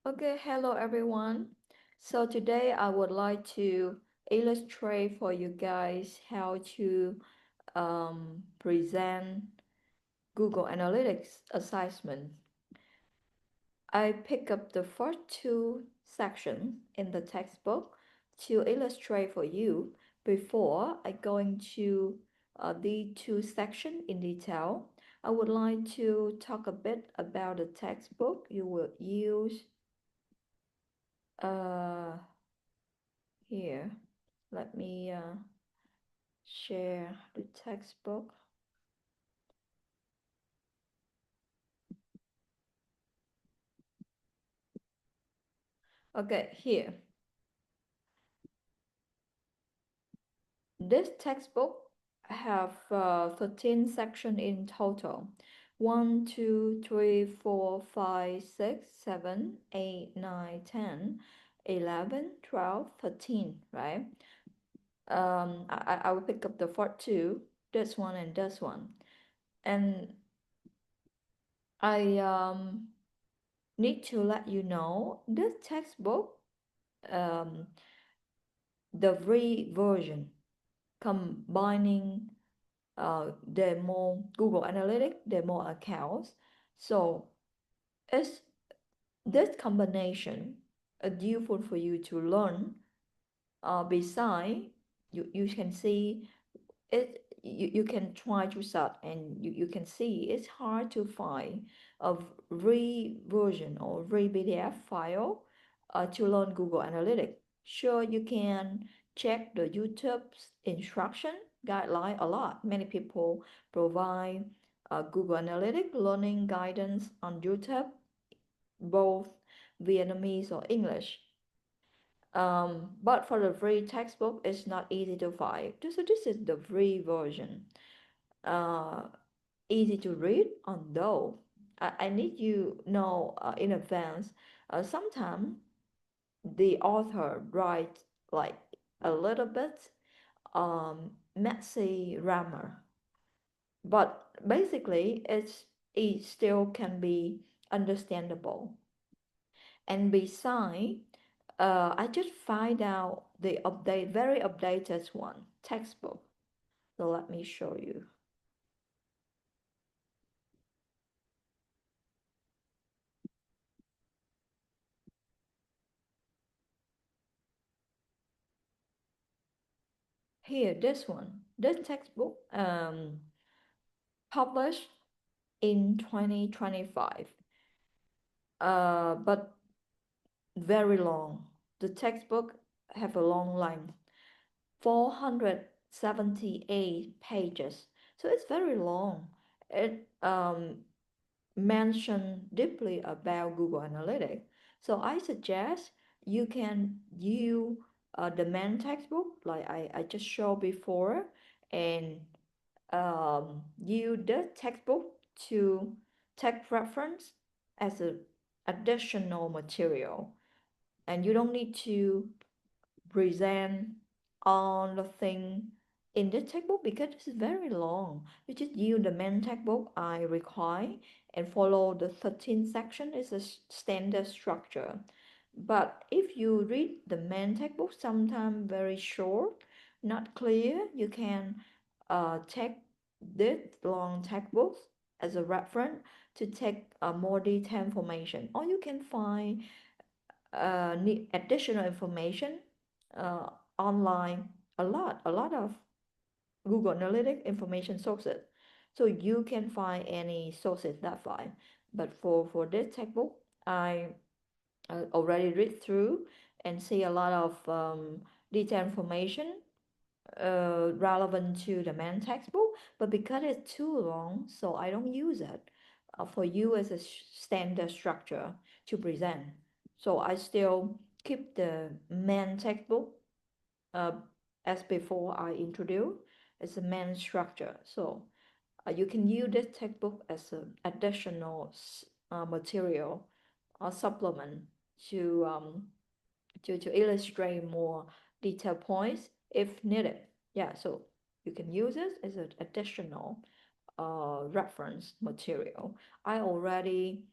Okay, hello everyone. So today I would like to illustrate for you guys how to present Google Analytics assessment. I pick up the first two sections in the textbook to illustrate for you before I go into the two sections in detail. I would like to talk a bit about the textbook you will use uh, here. Let me share the textbook. Okay, here. This textbook have 13 sections in total. 1, 2, 3, 4, 5, 6, 7, 8, 9, 10, 11, 12, 13, right? I will pick up the first two, this one and this one. And I need to let you know this textbook, um, the free version combining demo Google Analytics demo accounts. So it's this combination useful for you to learn. Beside, you can see it. You can try to search and you can see it's hard to find a free version or free PDF file to learn Google Analytics. Sure, you can check the YouTube's instruction guideline a lot. Many people provide Google Analytics learning guidance on YouTube, both Vietnamese or English. But for the free textbook, it's not easy to find. So this is the free version. Uh, Easy to read, although I need you know in advance. Sometimes the author writes like a little bit messy grammar, but basically it still can be understandable. And beside, I just find out the very updated one textbook. So let me show you. Here, this one, this textbook, published in 2025, but very long. The textbook have a long length, 478 pages. So it's very long. It mentioned deeply about Google Analytics. So I suggest you can use the main textbook like I just showed before and use the textbook to take reference as an additional material. And you don't need to present all the thing in the textbook because it's very long. You just use the main textbook I require and follow the 13 section is a standard structure. But if you read the main textbook, sometimes very short, not clear, you can take this long textbooks as a reference to take more detailed information, or you can find need additional information uh, online, a lot of Google Analytics information sources. So you can find any sources that fine. But for this textbook, I already read through and see a lot of detailed information relevant to the main textbook. But because it's too long, so I don't use it for you as a standard structure to present. So I still keep the main textbook uh, as before I introduce as a main structure. So you can use this textbook as an additional material or supplement to to illustrate more detailed points if needed. Yeah, so you can use it as an additional reference material. I already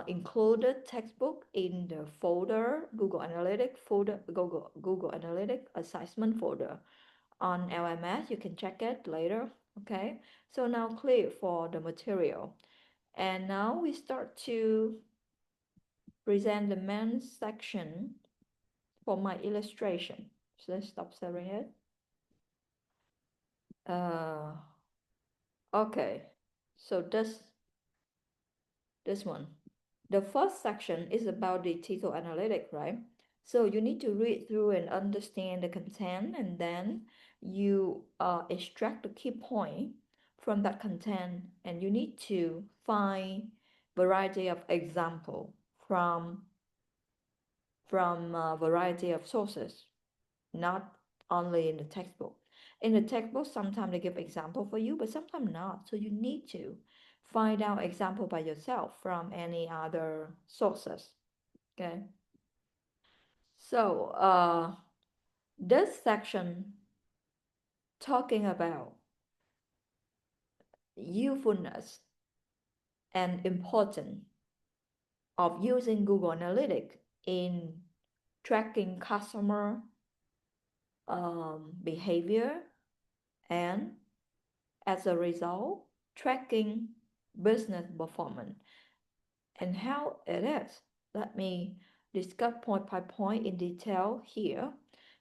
included textbook in the folder, Google Analytics folder, Google Analytics assessment folder on LMS. You can check it later. Okay, so now clear for the material. And now we start to present the main section for my illustration. So let's stop sharing it. Uh, okay, so this one. The first section is about the digital analytic, right? So you need to read through and understand the content, and then you extract the key point from that content, and you need to find variety of example from a variety of sources, not only in the textbook. In the textbook, sometimes they give example for you, but sometimes not. So you need to find out example by yourself from any other sources. Okay. So this section talking about usefulness and importance of using Google Analytics in tracking customer behavior, and as a result, tracking business performance and how it is. Let me discuss point by point in detail here.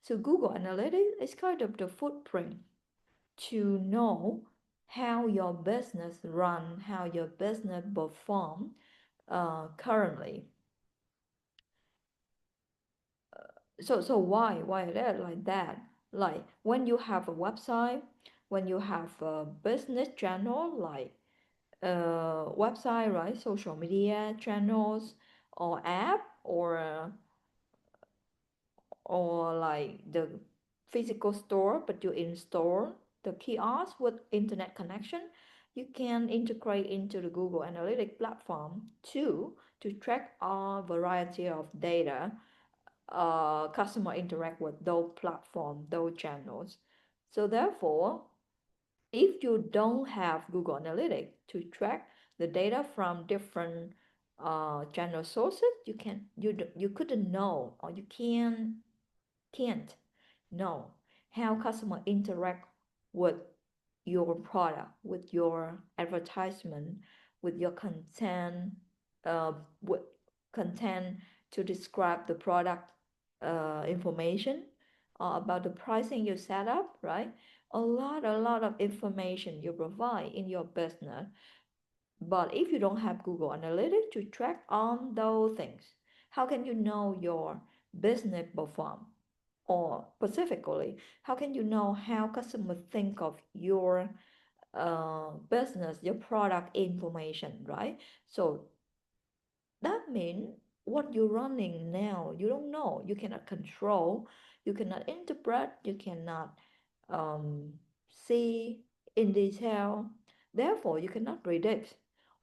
So Google Analytics is kind of the footprint to know how your business run, how your business perform currently. So why it is like that? Like when you have a website, when you have a business channel like website, right, social media channels or app or like the physical store, but you install the kiosk with internet connection, you can integrate into the Google Analytics platform too to track a variety of data customer interact with those platform, those channels. So therefore, if you don't have Google Analytics to track the data from different channel sources, you couldn't know, or you can't know how customer interact with your product, with your advertisement, with your content, with content to describe the product information, about the pricing you set up, right? A lot of information you provide in your business. But if you don't have Google Analytics to track on those things, how can you know your business perform? Or specifically, how can you know how customers think of your business, your product information, right? So that means what you're running now, you don't know, you cannot control, you cannot interpret, you cannot um, see in detail. Therefore, you cannot predict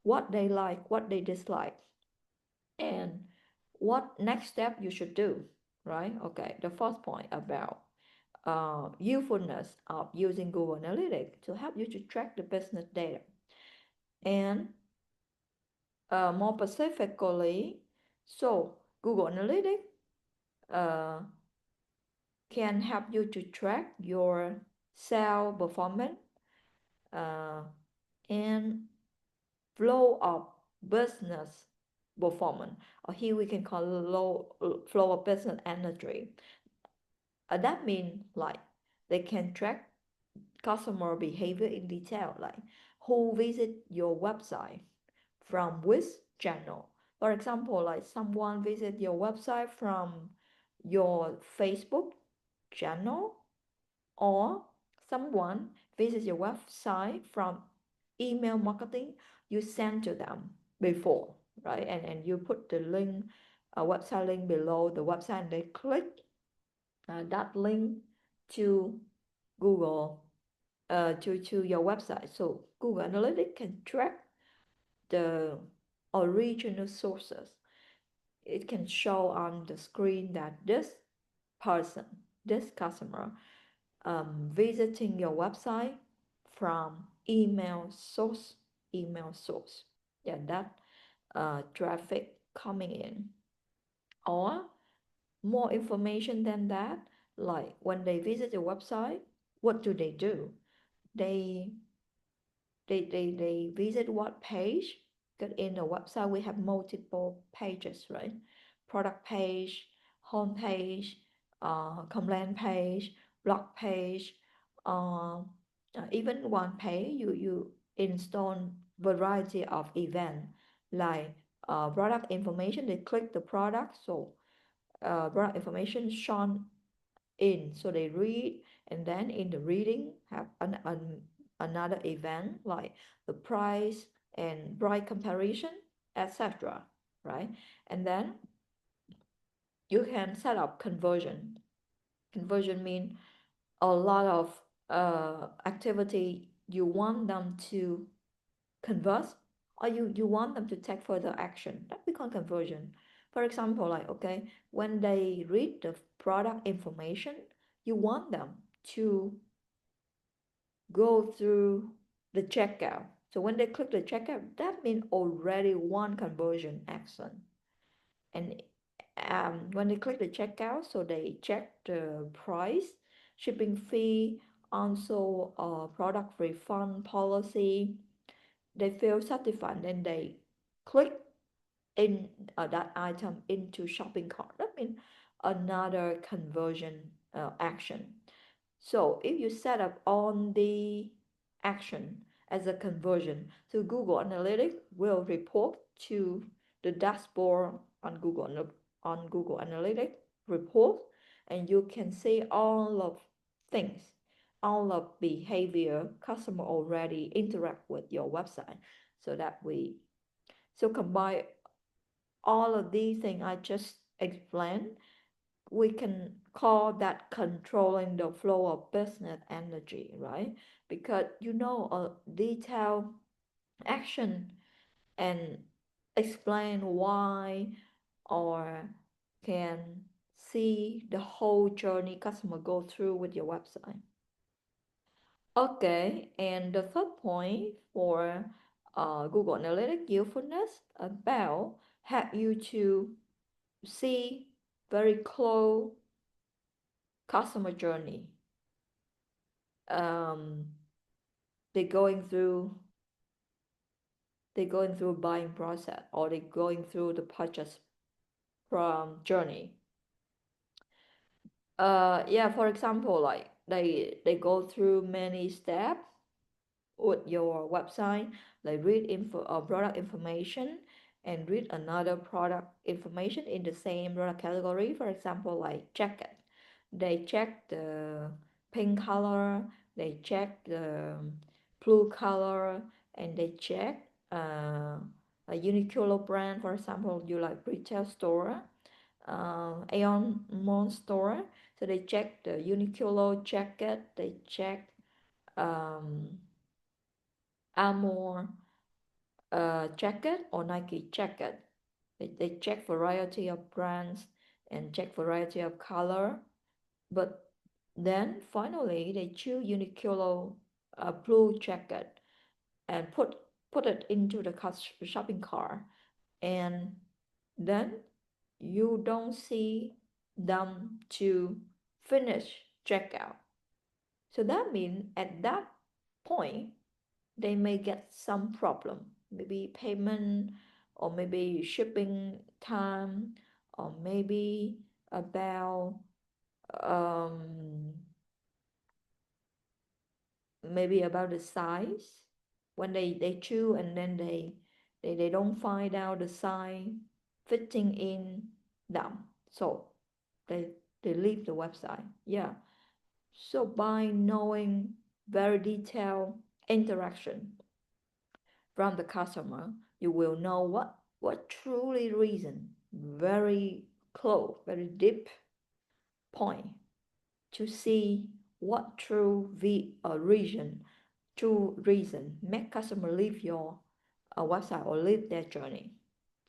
what they like, what they dislike, and what next step you should do, right? Okay, the first point about usefulness of using Google Analytics to help you to track the business data. And more specifically, so Google Analytics uh, can help you to track your sales performance uh, and flow of business performance, or here we can call it flow of business energy. That means like they can track customer behavior in detail, like who visit your website from which channel. For example, like someone visit your website from your Facebook channel, or someone visits your website from email marketing you sent to them before, right? And you put the link, website link below the website, and they click that link to Google, to your website. So Google Analytics can track the original sources. It can show on the screen that this person, this customer, visiting your website from email source. Yeah, that traffic coming in. Or more information than that, like when they visit your website, what do? They they visit what page? Because in the website we have multiple pages, right? Product page, home page, complaint page, blog page, uh, even one page you install variety of event, like product information. They click the product, so product information shown in, so they read, and then in the reading have another event like the price and price comparison, etc., right? And then you can set up conversion mean a lot of activity you want them to convert, or you want them to take further action. That we call conversion. For example, like, okay, when they read the product information, you want them to go through the checkout. So when they click the checkout, that means already one conversion action. And when they click the checkout, so they check the price, shipping fee, also product refund policy. They feel satisfied, then they click in that item into shopping cart. That means another conversion action. So if you set up on the action as a conversion, so Google Analytics will report to the dashboard on Google Analytics report, and you can see all of things, all of behavior customer already interact with your website. So that we so combine all of these things I just explained, we can call that controlling the flow of business energy, right? Because a detailed action and explain why, or can see the whole journey customer go through with your website. Okay, and the third point for Google Analytics usefulness about help you to see very close customer journey. um, they're going through buying process, or they're going through the purchase from journey. Yeah, for example, like they go through many steps with your website, like read product information, and read another product information in the same product category. For example, like jacket, they check the pink color, they check the blue color, and they check a Uniqlo brand. For example, you like retail store, Aeon Mall store, so they check the Uniqlo jacket, they check um, Armour jacket or Nike jacket. They check variety of brands and check variety of color, but then finally they choose Uniqlo blue jacket and put it into the shopping cart, and then you don't see them to finish checkout. So that means at that point they may get some problem, maybe payment, or maybe shipping time, or maybe about um, the size. When they choose, and then they don't find out the size fitting in them, so they they leave the website. Yeah, so by knowing very detailed interaction from the customer, you will know what truly reason, very close, very deep point, to see what true reason make customer leave your website or leave their journey.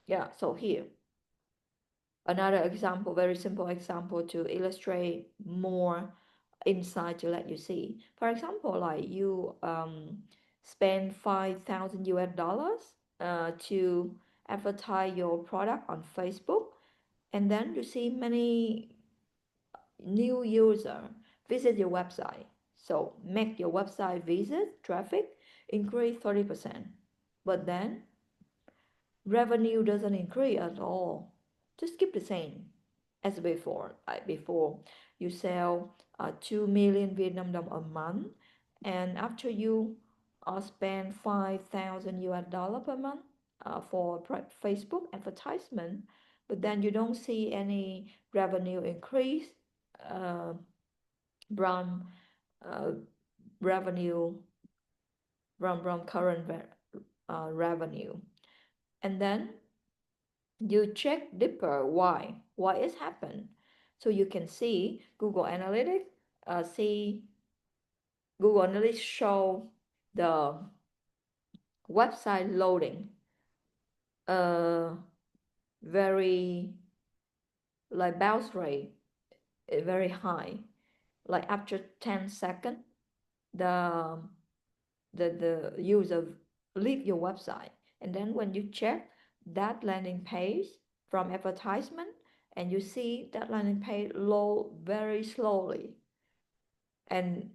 Yeah, so here another example, very simple example to illustrate more insight to let you see. For example, like you spend 5,000 US dollars to advertise your product on Facebook, and then you see many new user visit your website. So make your website visit traffic increase 30%. But then revenue doesn't increase at all. Just keep the same as before. Like before, you sell 2 million Vietnam dong a month, and after you spend 5,000 US dollar per month for Facebook advertisement, but then you don't see any revenue increase uh, from uh, revenue from current revenue, and then you check deeper why it's happened. So you can see see Google Analytics show the website loading uh very like bounce rate very high, like after 10 seconds the the user leave your website, and then when you check that landing page from advertisement, and you see that landing page load very slowly. And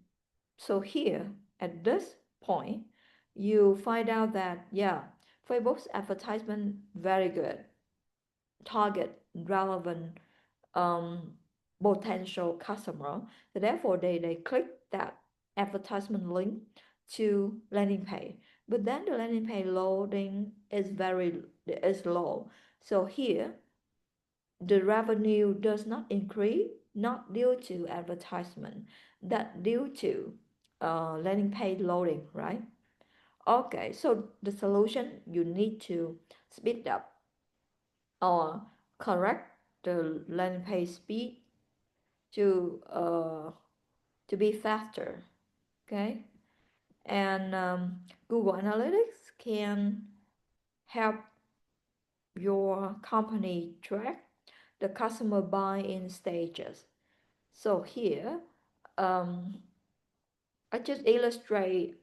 so here at this point you find out that yeah, Facebook's advertisement very good, target relevant um, potential customer. So therefore they click that advertisement link to landing page. But then the landing page loading is low. So here the revenue does not increase, not due to advertisement, that due to landing page loading, right? Okay, so the solution, you need to speed up or correct the landing page speed to be faster. Okay, and Google Analytics can help your company track the customer buy-in stages. So here, um, I just illustrate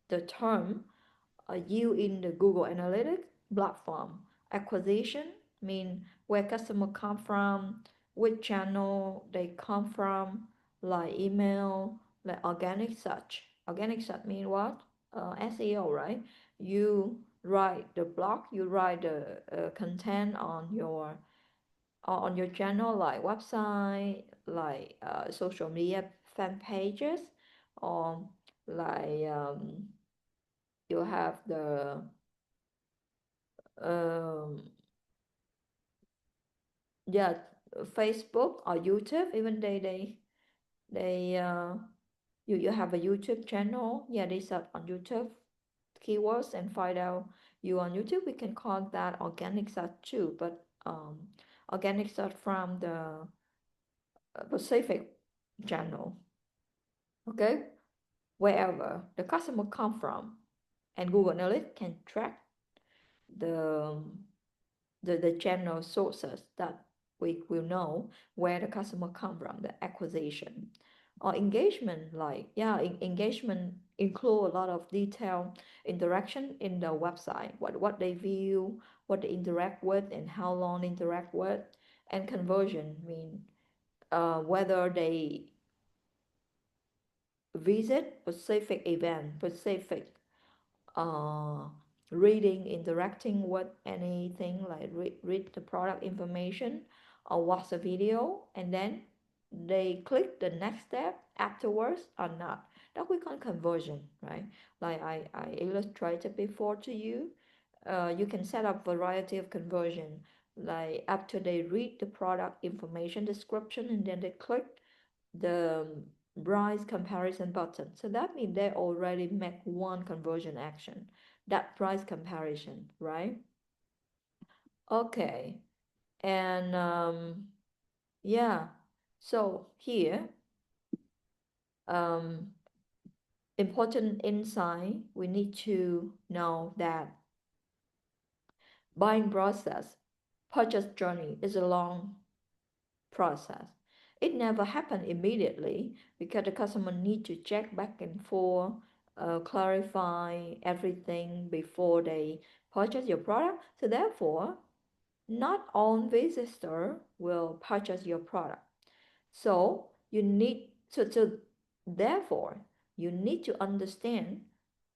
the term you in the Google Analytics platform. Acquisition mean where customer come from, which channel they come from, like email, like organic search. Organic search mean what? SEO, right? You write the blog, you write the content on your channel, like website, like social media fan pages, or like you have the um, yeah, Facebook or YouTube, even they you have a YouTube channel, yeah, they search on YouTube keywords and find out you on YouTube. We can call that organic search too, but organic search from the Pacific channel. Okay, wherever the customer come from, and Google Analytics can track the the channel sources that we will know where the customer come from, the acquisition or engagement. Like yeah, engagement include a lot of detail interaction in the website, what they view, what they interact with, and how long they interact with. And conversion mean whether they visit specific event, specific uh, reading, interacting with anything, like read the product information or watch a video, and then they click the next step afterwards or not. That we call conversion, right? Like I illustrated before to you. You can set up variety of conversion, like after they read the product information description and then they click the price comparison button. So that means they already make one conversion action, that price comparison, right? Okay, and yeah, so here, um, important insight, we need to know that buying process, purchase journey is a long process. It never happened immediately because the customer need to check back and forth, clarify everything before they purchase your product. So therefore, not all visitors will purchase your product. So therefore you need to understand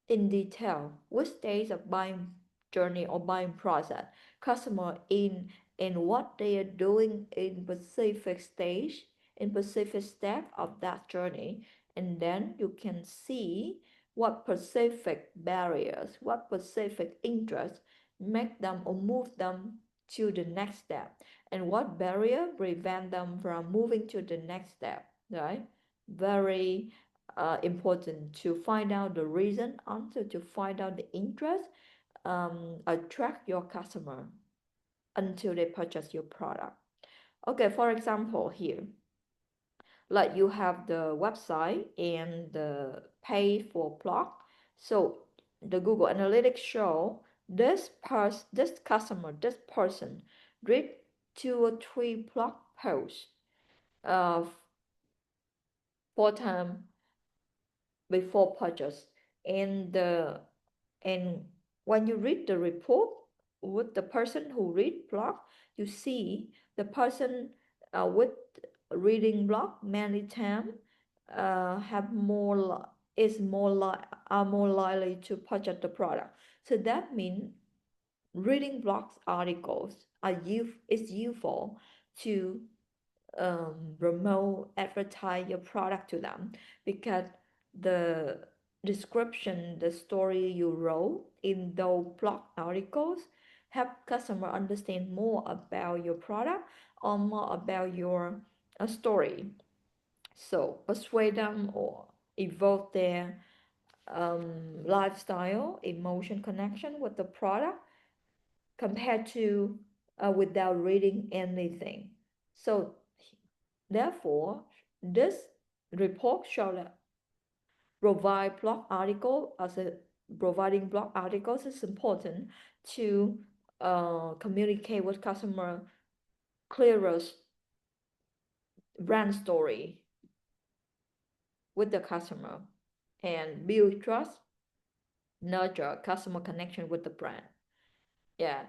in detail which stage of buying journey or buying process customer in what they are doing in specific stage, in specific step of that journey, and then you can see what specific barriers, what specific interests make them or move them to the next step, and what barrier prevent them from moving to the next step, right? Very important to find out the reason, also to find out the interest, attract your customer until they purchase your product. Okay, for example, here, like you have the website and the pay for blog. So the Google Analytics show this customer, this person read 2 or 3 blog posts uh, 4 times before purchase, and the and when you read the report with the person who read blog, you see the person with reading blog many times have is more are more likely to purchase the product. So that means reading blogs articles is useful to promote, advertise your product to them, because the description, the story you wrote in those blog articles help customer understand more about your product or more about your story. So persuade them or evoke their lifestyle, emotion connection with the product compared to without reading anything. So therefore, this report showed that provide blog article as a providing blog articles is important to communicate with customer clearest brand story with the customer and build trust, nurture customer connection with the brand. Yeah.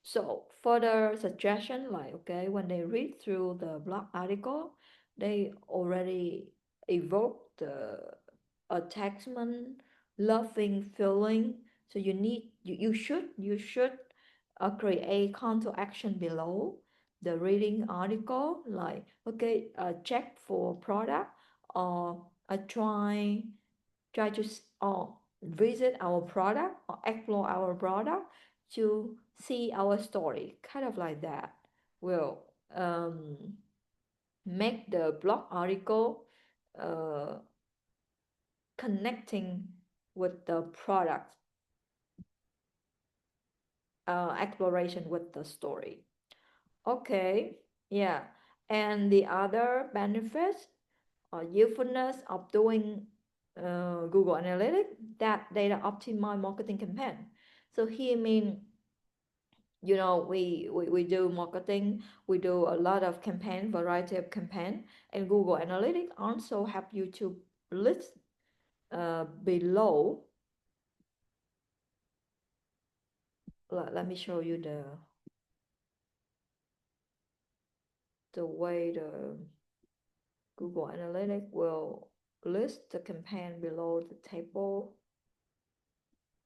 So further suggestion, like okay, when they read through the blog article, they already evoke the attachment, loving feeling. So you should create call to action below the reading article, like okay, check for product, or try to or visit our product or explore our product to see our story, kind of like that will make the blog article uh, connecting with the product exploration with the story. Okay, yeah, and the other benefits or usefulness of doing Google Analytics, that data optimize marketing campaign. So here mean, we do marketing, we do a lot of campaign, variety of campaign, and Google Analytics also help you to list below. Let me show you the way the Google Analytics will list the campaign below the table.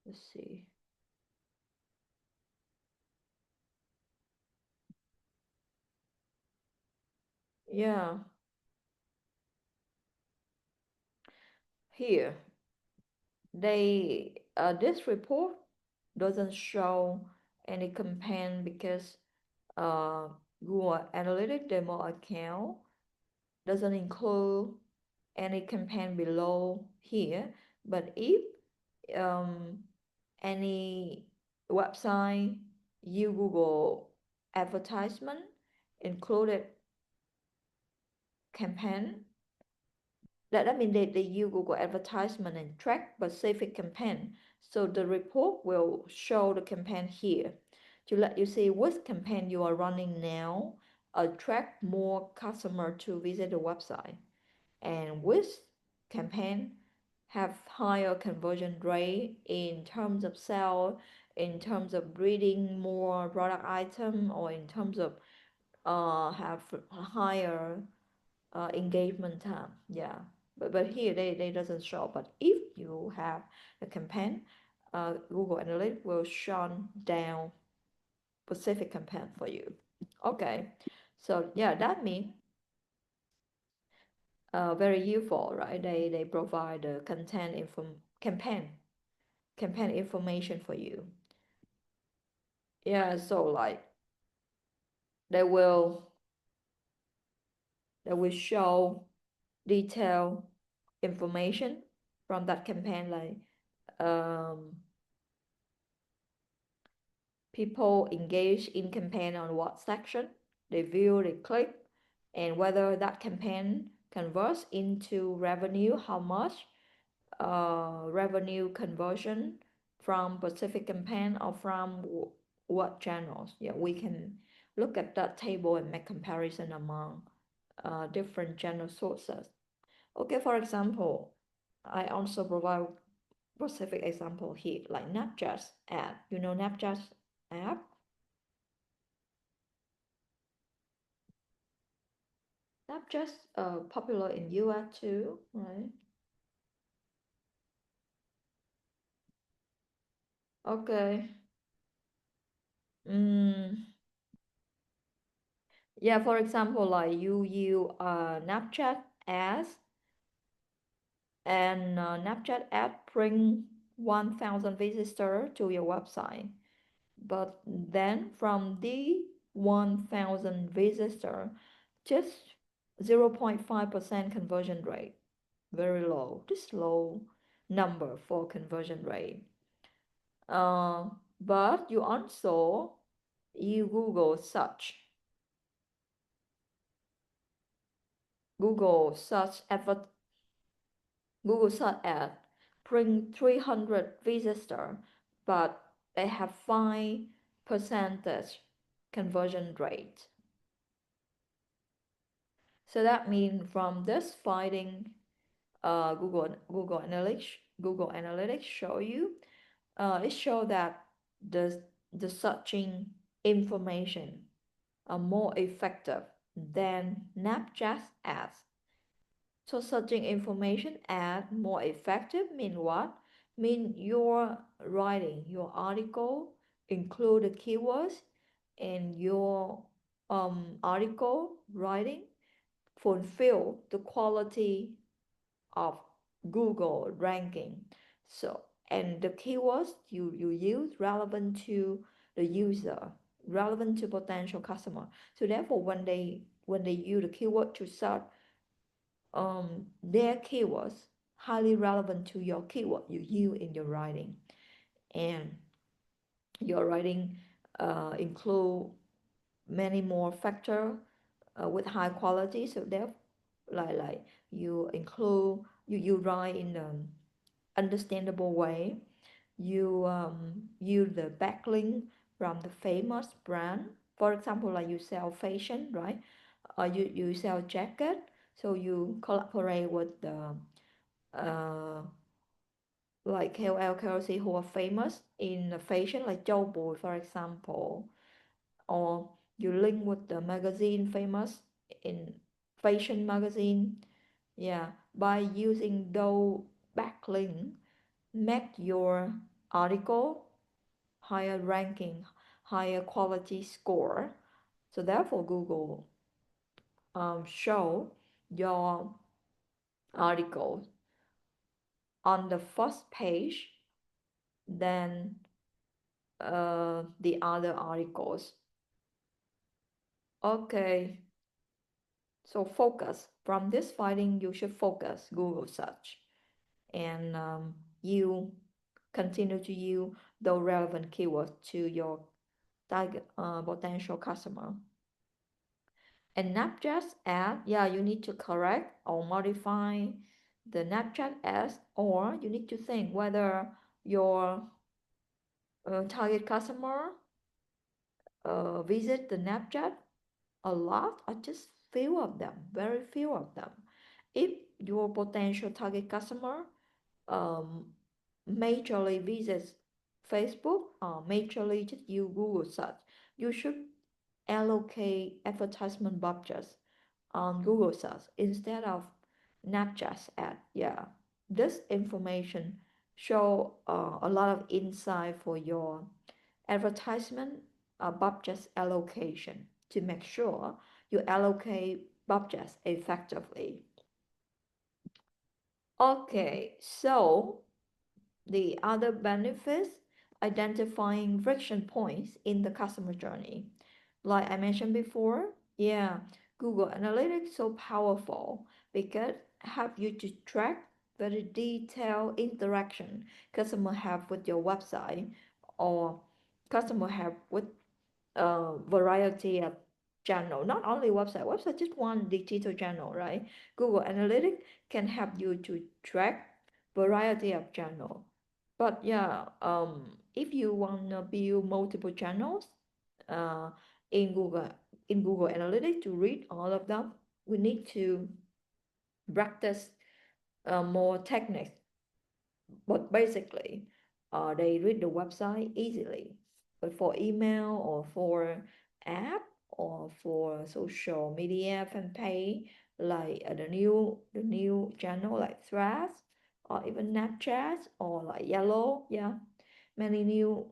Let's see. Yeah, here this report doesn't show any campaign because uh, Google Analytics demo account doesn't include any campaign below here. But if um, any website use Google advertisement included campaign, that means they use Google advertisement and track specific campaign. So the report will show the campaign here to let you see which campaign you are running now attract more customer to visit the website, and which campaign have higher conversion rate in terms of sale, in terms of breeding more product item, or in terms of have higher engagement time. Yeah, but here they doesn't show. But if you have a campaign, Google Analytics will shut down specific campaign for you. Okay, so yeah, that means very useful, right? They provide the content campaign information for you. Yeah, so like they will they will show detailed information from that campaign, like um, people engage in campaign on what section they view, they click, and whether that campaign converts into revenue, how much revenue conversion from specific campaign or from what channels. Yeah, we can look at that table and make comparison among different channel sources. Okay, for example, I also provide specific example here, like Snapchat ad. You know Snapchat app? Snapchat popular in US too, right? Okay. Mm, yeah, for example, like you Snapchat ads, and Snapchat ad bring 1,000 visitors to your website. But then from the 1,000 visitors, just 0.5% conversion rate. Very low, just low number for conversion rate. Uh, but you Google search advert Google search ad bring 300 visitors, but they have 5% conversion rate. So that means from this finding, Google Analytics show you, it show that the the searching information are more effective than Snapchat ads. So searching information ad more effective mean what? Mean your writing, your article include the keywords, and your article writing fulfill the quality of Google ranking. So, and the keywords you use relevant to the user, relevant to potential customer. So therefore, when they use the keyword to search, their keywords highly relevant to your keyword you use in your writing, and your writing include many more factor with high quality. So therefore, like you include you write in an understandable way. You use the backlink from the famous brand. For example, like you sell fashion, right? You sell jacket, so you collaborate with the uh, like KOL, KOC who are famous in the fashion, like Zhou Bui, for example, or you link with the magazine famous in fashion magazine. Yeah, by using those backlink, make your article higher ranking, higher quality score. So therefore, Google show your article on the first page than the other articles. Okay, so focus. From this finding, you should focus Google search, and you continue to use the relevant keywords to your target potential customer. And Snapchat ad, yeah, you need to correct or modify the Snapchat ads, or you need to think whether your target customer visit the Snapchat a lot or just few of them, very few of them. If your potential target customer um, majorly visits Facebook, majorly just use Google search. You should allocate advertisement budgets on Google search instead of not just ad. Yeah, this information show a lot of insight for your advertisement budget allocation to make sure you allocate budgets effectively. Okay, so the other benefits, identifying friction points in the customer journey. Like I mentioned before, yeah, Google Analytics so powerful because help you to track very detailed interaction customer have with your website or customer have with a variety of channel, not only website just one digital channel, right? Google Analytics can help you to track variety of channel. But yeah, if you want to build multiple channels uh, in Google in Google Analytics to read all of them, we need to practice more techniques. But basically, they read the website easily. But for email or for app or for social media fan page, like the new channel like Threads or even Snapchat or like Yellow, yeah, many new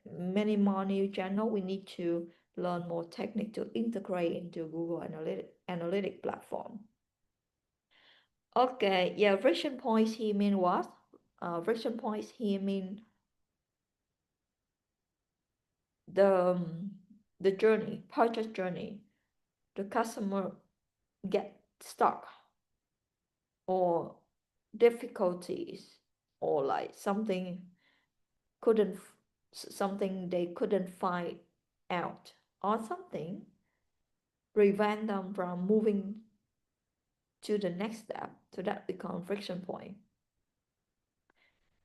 many more new channel. We need to learn more technique to integrate into Google Analytic platform. Okay, yeah, friction points here mean what? Friction points here mean the the journey, purchase journey. The customer get stuck or difficulties or like couldn't something they couldn't find out or something prevent them from moving to the next step. So that become friction point.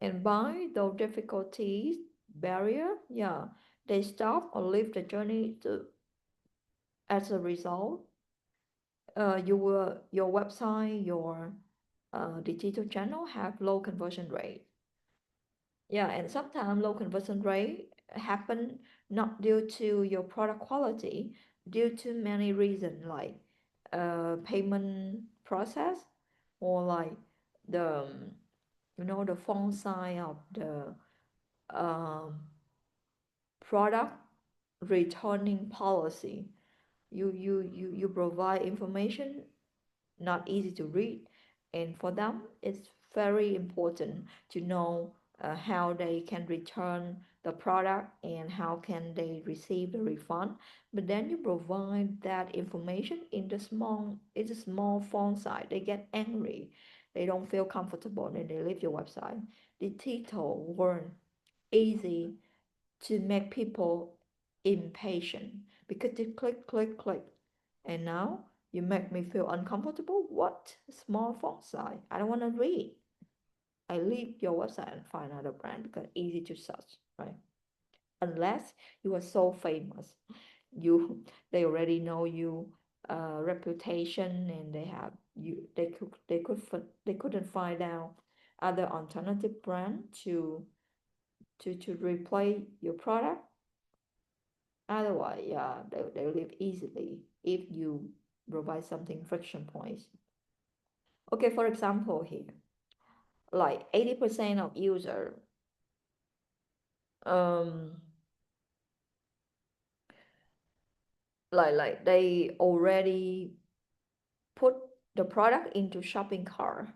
And by those difficulties, barrier, yeah, they stop or leave the journey to, as a result, your website, your digital channel have low conversion rate. Yeah, and sometimes low conversion rate happen not due to your product quality, due to many reasons like payment process or like the the font size of the um, product returning policy. You provide information not easy to read, and for them it's very important to know how they can return the product and how can they receive the refund. But then you provide that information in the small font size, they get angry, they don't feel comfortable, and they leave your website. The title weren't easy to make people impatient because they click, and now you make me feel uncomfortable. What? Small font size. I don't want to read. I leave your website and find another brand because easy to search, right? Unless you are so famous, you they already know you reputation, and they have you they couldn't find out other alternative brand to replace your product. Otherwise, yeah, they live easily if you provide something friction points. Okay, for example here, like 80% of user um like they already put the product into shopping cart,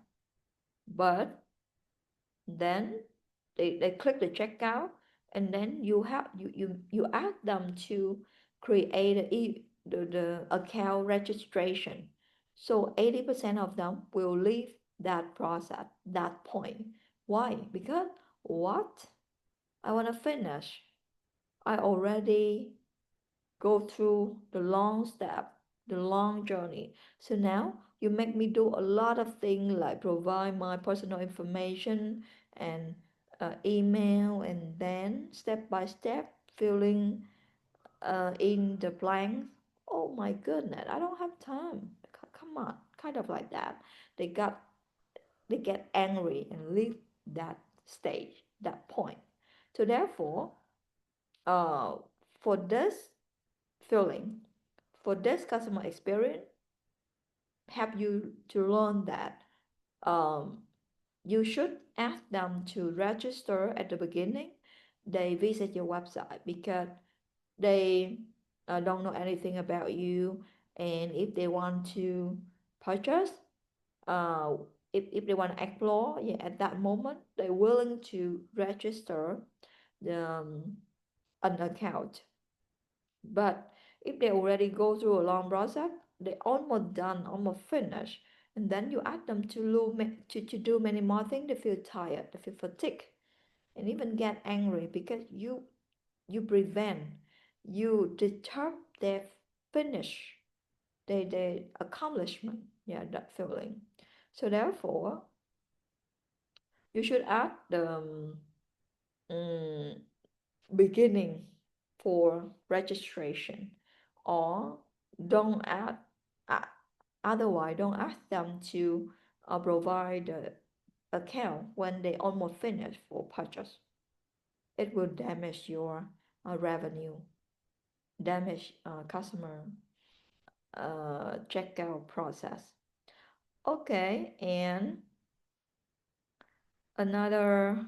but then they click the checkout, and then you ask them to create the account registration. So 80% of them will leave that process, that point. Why? Because what? I want to finish. I already go through the long step, the long journey. So now you make me do a lot of things like provide my personal information and email, and then step by step filling in the blanks. Oh my goodness, I don't have time. Come on, kind of like that. They got they get angry and leave that stage, that point. So therefore, uh, for this feeling, for this customer experience, help you to learn that um, you should ask them to register at the beginning. They visit your website because they don't know anything about you, and if they want to purchase, uh, if they want to explore, yeah, at that moment they're willing to register the an account. But if they already go through a long process, they almost done, almost finished, and then you ask them to do many more things, they feel tired, they feel fatigued, and even get angry because you prevent, you disturb their finish, their accomplishment, yeah, that feeling. So therefore, you should add the um, beginning for registration, or don't add, uh, otherwise don't ask them to provide the account when they almost finish for purchase. It will damage your revenue, damage customer checkout process. Okay, and another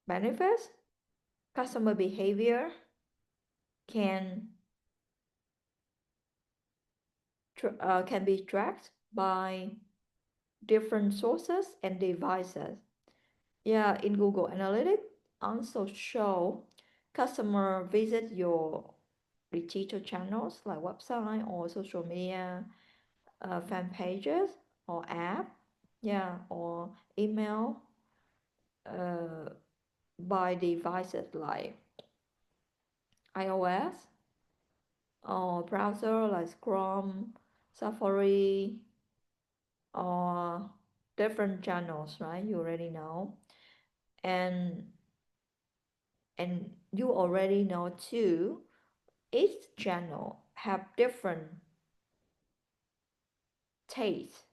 benefit, customer behavior can can be tracked by different sources and devices. Yeah, in Google Analytics also show customer visit your digital channels like website or social media, fan pages or app, yeah, or email, uh, by devices like iOS or browser like Chrome, Safari, or different channels, right? You already know. And you already know too, each channel have different taste,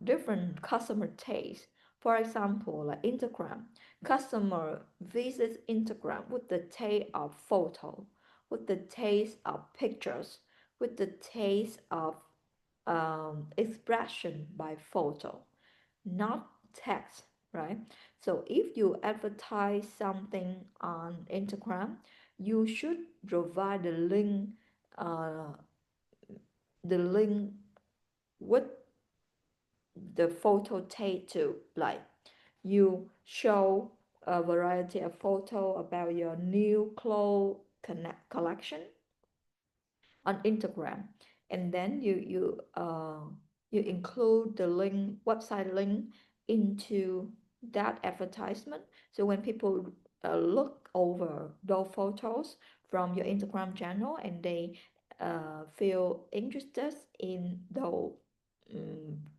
different customer taste. For example, like Instagram, customer visits Instagram with the taste of photo, with the taste of pictures, with the taste of expression by photo, not text, right? So if you advertise something on Instagram, you should provide uh, the link with the photo tag too. Like you show a variety of photo about your new clothes collection on Instagram, and then you include the link, website link, into that advertisement. So when people look over those photos from your Instagram channel and they feel interested in the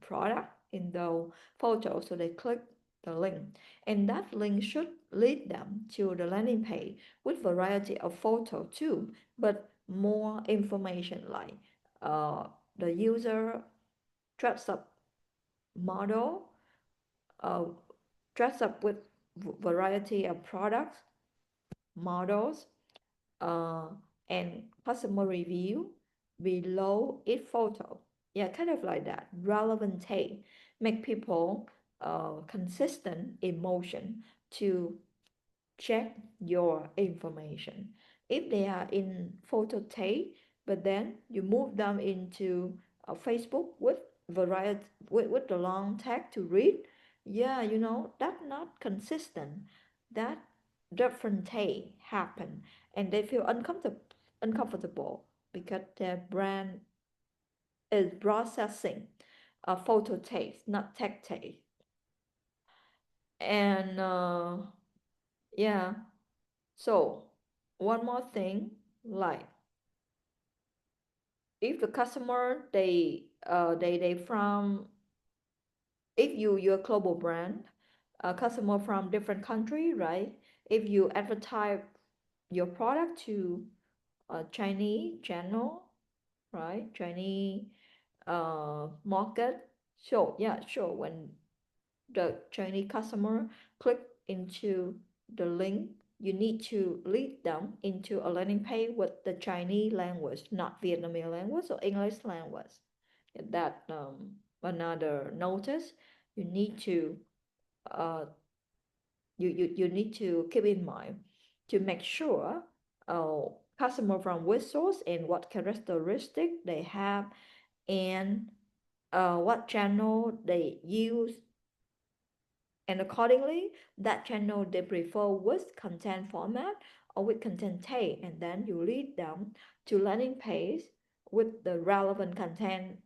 product, in the photo, so they click the link, and that link should lead them to the landing page with variety of photo too, but more information like uh, the user dress up model, uh, dress up with variety of products, models, uh, and customer review below each photo. Yeah, kind of like that. Relevant take make people consistent emotion to check your information. If they are in photo tape, but then you move them into Facebook with variety, with the long tag to read, yeah, that's not consistent. That different take happen, and they feel uncomfortable because their brand is processing a photo tape, not tech tape. And yeah, so one more thing, like if the customer they from, if you're a global brand, a customer from different country, right? If you advertise your product to a Chinese channel, right? Chinese market. So yeah, sure. When the Chinese customer click into the link, you need to lead them into a landing page with the Chinese language, not Vietnamese language or English language. That another notice you need to uh, you need to keep in mind to make sure uh, customer from which source and what characteristic they have, and what channel they use, and accordingly that channel they prefer with content format or with content tag, and then you lead them to landing page with the relevant content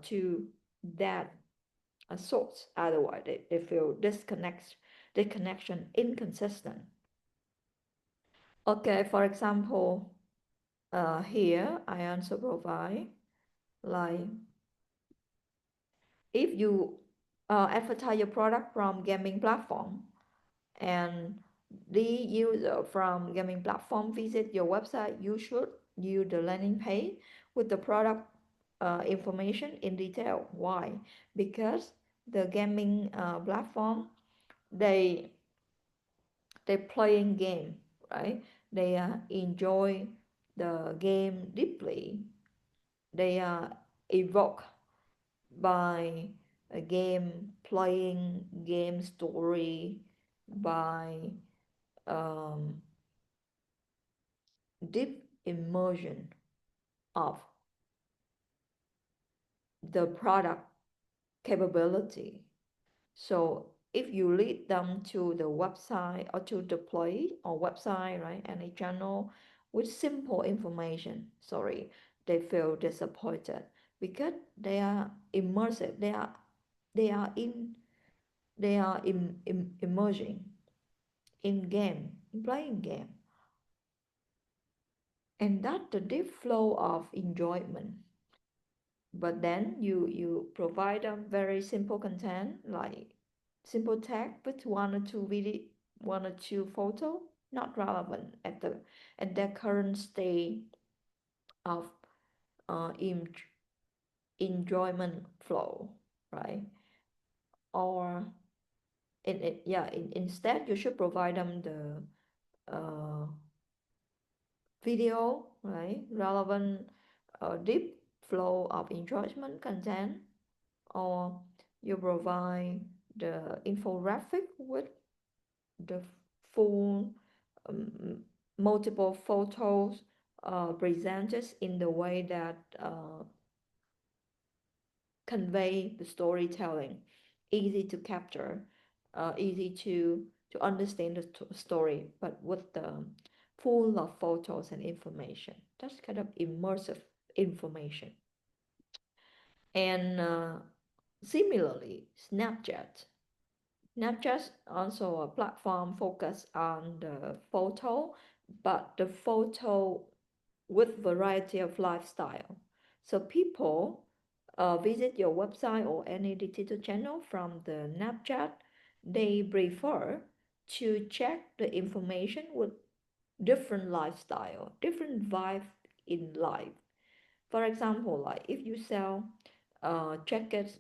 to that source. Otherwise they feel the connection inconsistent. Okay, for example, here I also provide like if you advertise your product from gaming platform, and the user from gaming platform visit your website, you should use the landing page with the product information in detail. Why? Because the gaming platform, they they playing game, right? They enjoy the game deeply. They are evoked by a game playing game story, by um, deep immersion of the product capability. So if you lead them to the website or to the play or website, right, any channel with simple information, sorry, they feel disappointed because they are immersive. They are in immerging in game, in playing game, and that the deep flow of enjoyment. But then you provide a very simple content like simple tag with one or two video, one or two photo, not relevant at the at their current state of uh, in, enjoyment flow, right? Or instead you should provide them the video, right, relevant deep flow of enjoyment content, or you provide the infographic with the full um, multiple photos presented in the way that convey the storytelling, easy to capture, easy to understand the story, but with the full of photos and information. That's kind of immersive information. And similarly, Snapchat also a platform focused on the photo, but the photo with variety of lifestyle. So people visit your website or any digital channel from the Snapchat, they prefer to check the information with different lifestyle, different vibe in life. For example, like if you sell jackets,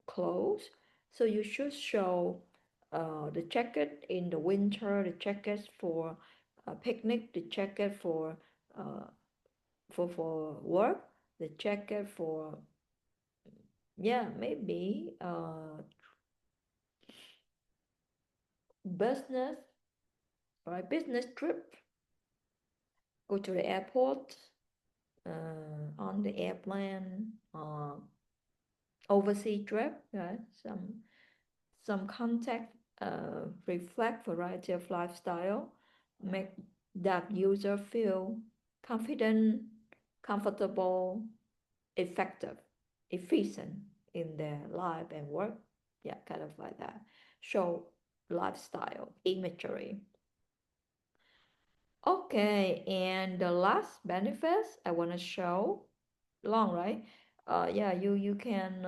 clothes, so you should show the jacket in the winter, the jackets for picnic, the jacket uh, for work, the jacket for yeah maybe business, right? Business trip, go to the airport, on the airplane, overseas trip, right? Some context reflect variety of lifestyle, make that user feel confident, comfortable, effective, efficient in their life and work. Yeah, kind of like that. Show lifestyle imagery. Okay, and the last benefits I want to show, long, right? Yeah, you can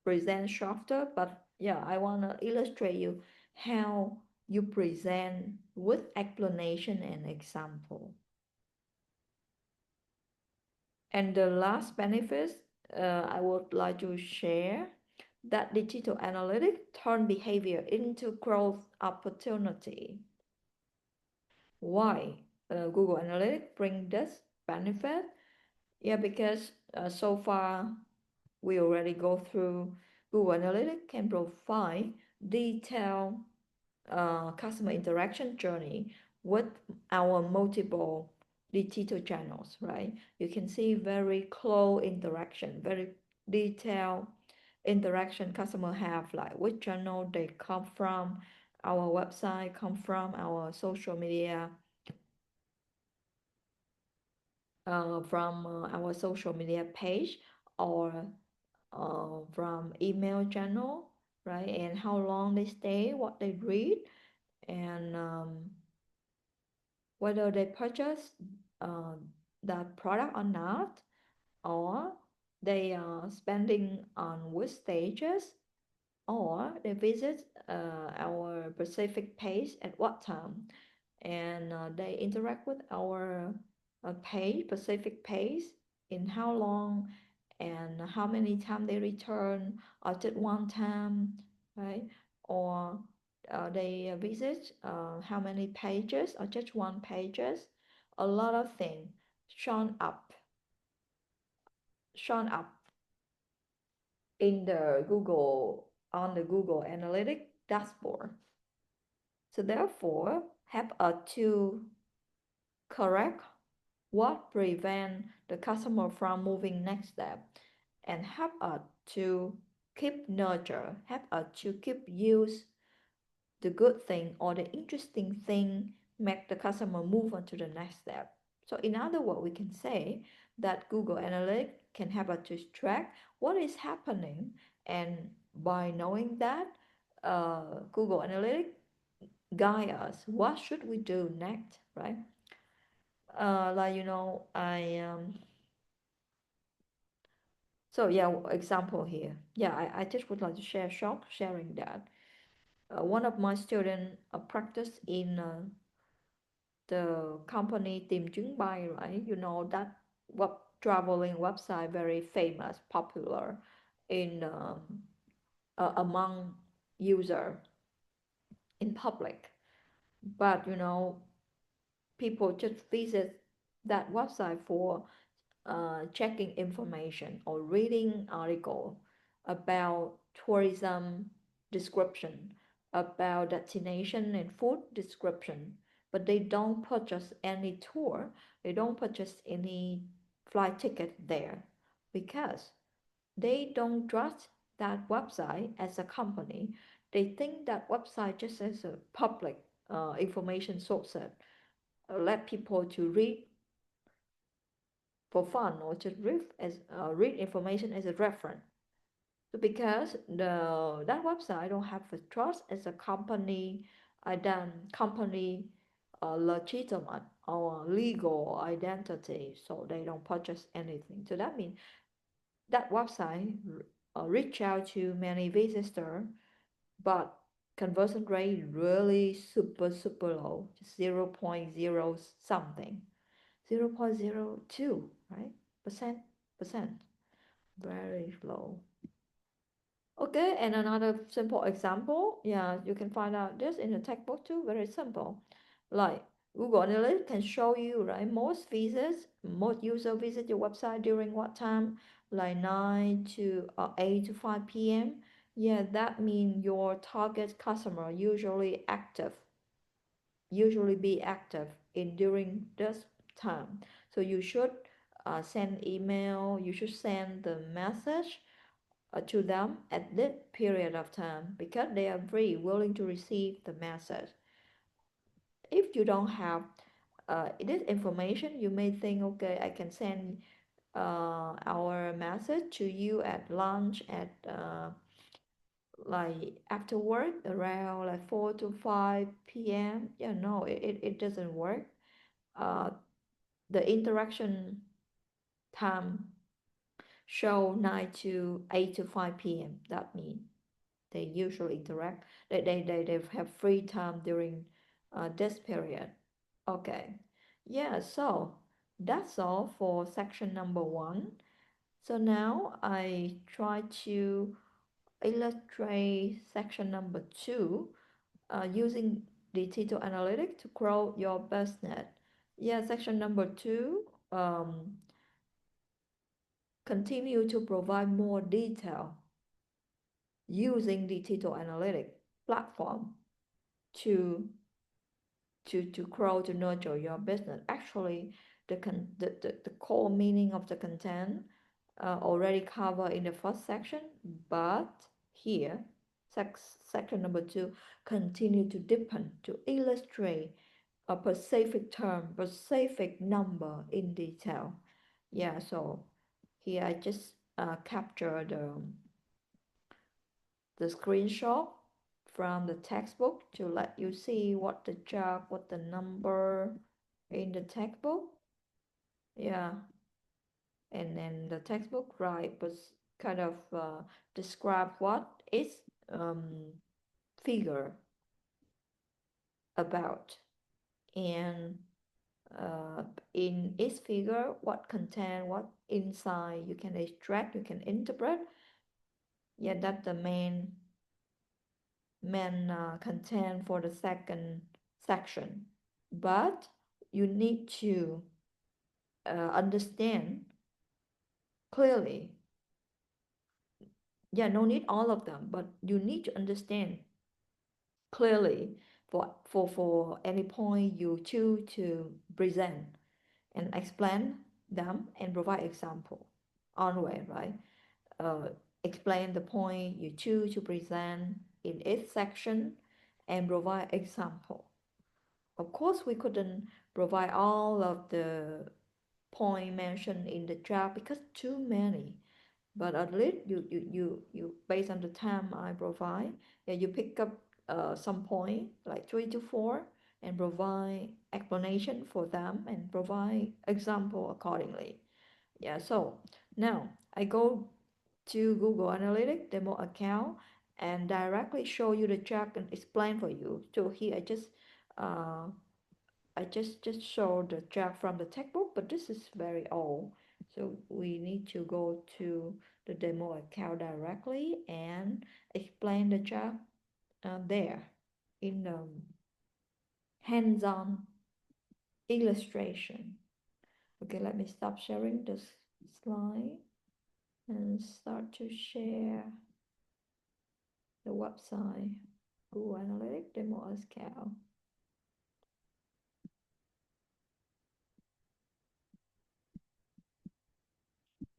present softer, but yeah, I want to illustrate you how you present with explanation and example. And the last benefits I would like to share, that digital analytics turn behavior into growth opportunity. Why Google Analytics bring this benefit? Yeah, because so far we already go through Google Analytics can provide detailed customer interaction journey with our multiple digital channels, right? You can see very close interaction, very detailed interaction customer have, like which channel they come from, our website come from, our social media, from our social media page, or from email channel, right? And how long they stay, what they read, and whether they purchase uh, that product or not, or they are spending on which stages, or they visit our specific page at what time, and they interact with our page, specific page, in how long, and how many times they return, or just one time, right? Or they visit how many pages, or just one pages. A lot of things shown up shown up in the Google on the Google Analytics dashboard. So therefore, help us to correct what prevent the customer from moving next step, and help us to keep nurture, help us to keep use the good thing or the interesting thing, make the customer move on to the next step. So in other words, we can say that Google Analytics can help us to track what is happening, and by knowing that, Google Analytics guide us what should we do next, right? Like I so yeah, example here. Yeah, I just would like to share shock sharing that one of my students practiced in the company Tìm Chuyến Bay, right? You know that web traveling website, very famous, popular in among user in public. But people just visit that website for checking information or reading article about tourism description, about destination and food description, but they don't purchase any tour, they don't purchase any flight ticket there, because they don't trust that website as a company. They think that website just as a public information source, let people to read for fun, or just read information as a reference. So because that website don't have a trust as a company, company legitimate or legal identity, so they don't purchase anything. So that means that website reach out to many visitors, but conversion rate really super low, just 0.0 something, 0.02, right? Percent, very low. Okay, and another simple example, yeah, you can find out this in the textbook too, very simple. Like Google Analytics can show you, right, most user visit your website during what time, like 9 to 8 to 5 p.m. Yeah, that means your target customer usually be active in during this time. So you should send email, you should send the message to them at this period of time, because they are very willing to receive the message. If you don't have this information, you may think, okay, I can send our message to you at lunch, at like after work around like 4 to 5 p.m. Yeah, no, it doesn't work. uh, the interaction time show 9 to 8 to 5 p.m. That means they usually interact, they have free time during this period. Okay, yeah, so that's all for section number one. So now I try to illustrate section number 2, using digital analytics to grow your business. Yeah, section number 2, continue to provide more detail using digital analytics platform to to grow, to nurture your business. Actually, the core meaning of the content already covered in the first section, but here section number 2 continue to deepen, to illustrate a specific term, specific number in detail. Yeah, so here I just capture the screenshot from the textbook to let you see what the chart, what the number in the textbook. Yeah, and then the textbook, right, was kind of describe what is figure about, and uh, in each figure what content, what insight you can extract, you can interpret. Yeah, that's the main content for the second section. But you need to understand clearly. Yeah, no need all of them, but you need to understand clearly for any point you choose to present, and explain them and provide example on way, right? uh, Explain the point you choose to present in each section and provide example. Of course, we couldn't provide all of the point mentioned in the draft because too many. But at least you based on the time I provide, yeah, you pick up some point like 3 to 4 and provide explanation for them and provide example accordingly. Yeah, so now I go to Google Analytics demo account and directly show you the chart and explain for you. So here uh, I just show the chart from the textbook, but this is very old. So we need to go to the demo account directly and explain the chart there in hands-on illustration. Okay, let me stop sharing this slide and start to share the website Google Analytics demo account.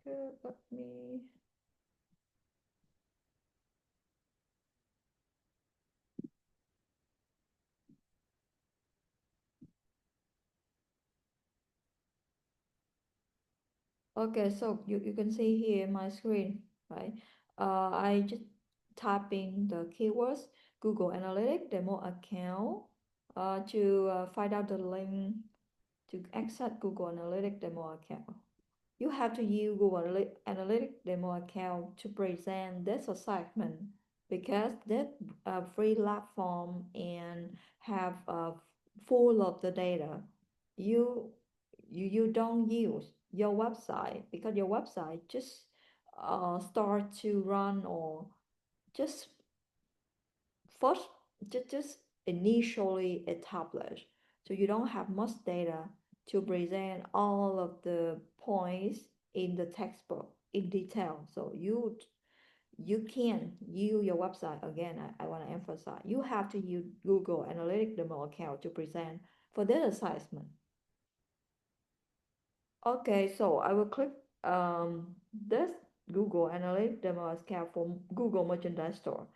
Okay, let me. Okay, so you can see here my screen, right? I just type in the keywords Google Analytics demo account to find out the link to access Google Analytics demo account. You have to use Google Analytics demo account to present this assignment because that free platform and have full of the data. You you don't use your website because your website just start to run or just first just initially established, so you don't have much data to present all of the points in the textbook in detail. So you can use your website again. I want to emphasize you have to use Google Analytics demo account to present for this assessment. Okay, so I will click this Google Analytics demo account for Google Merchandise Store.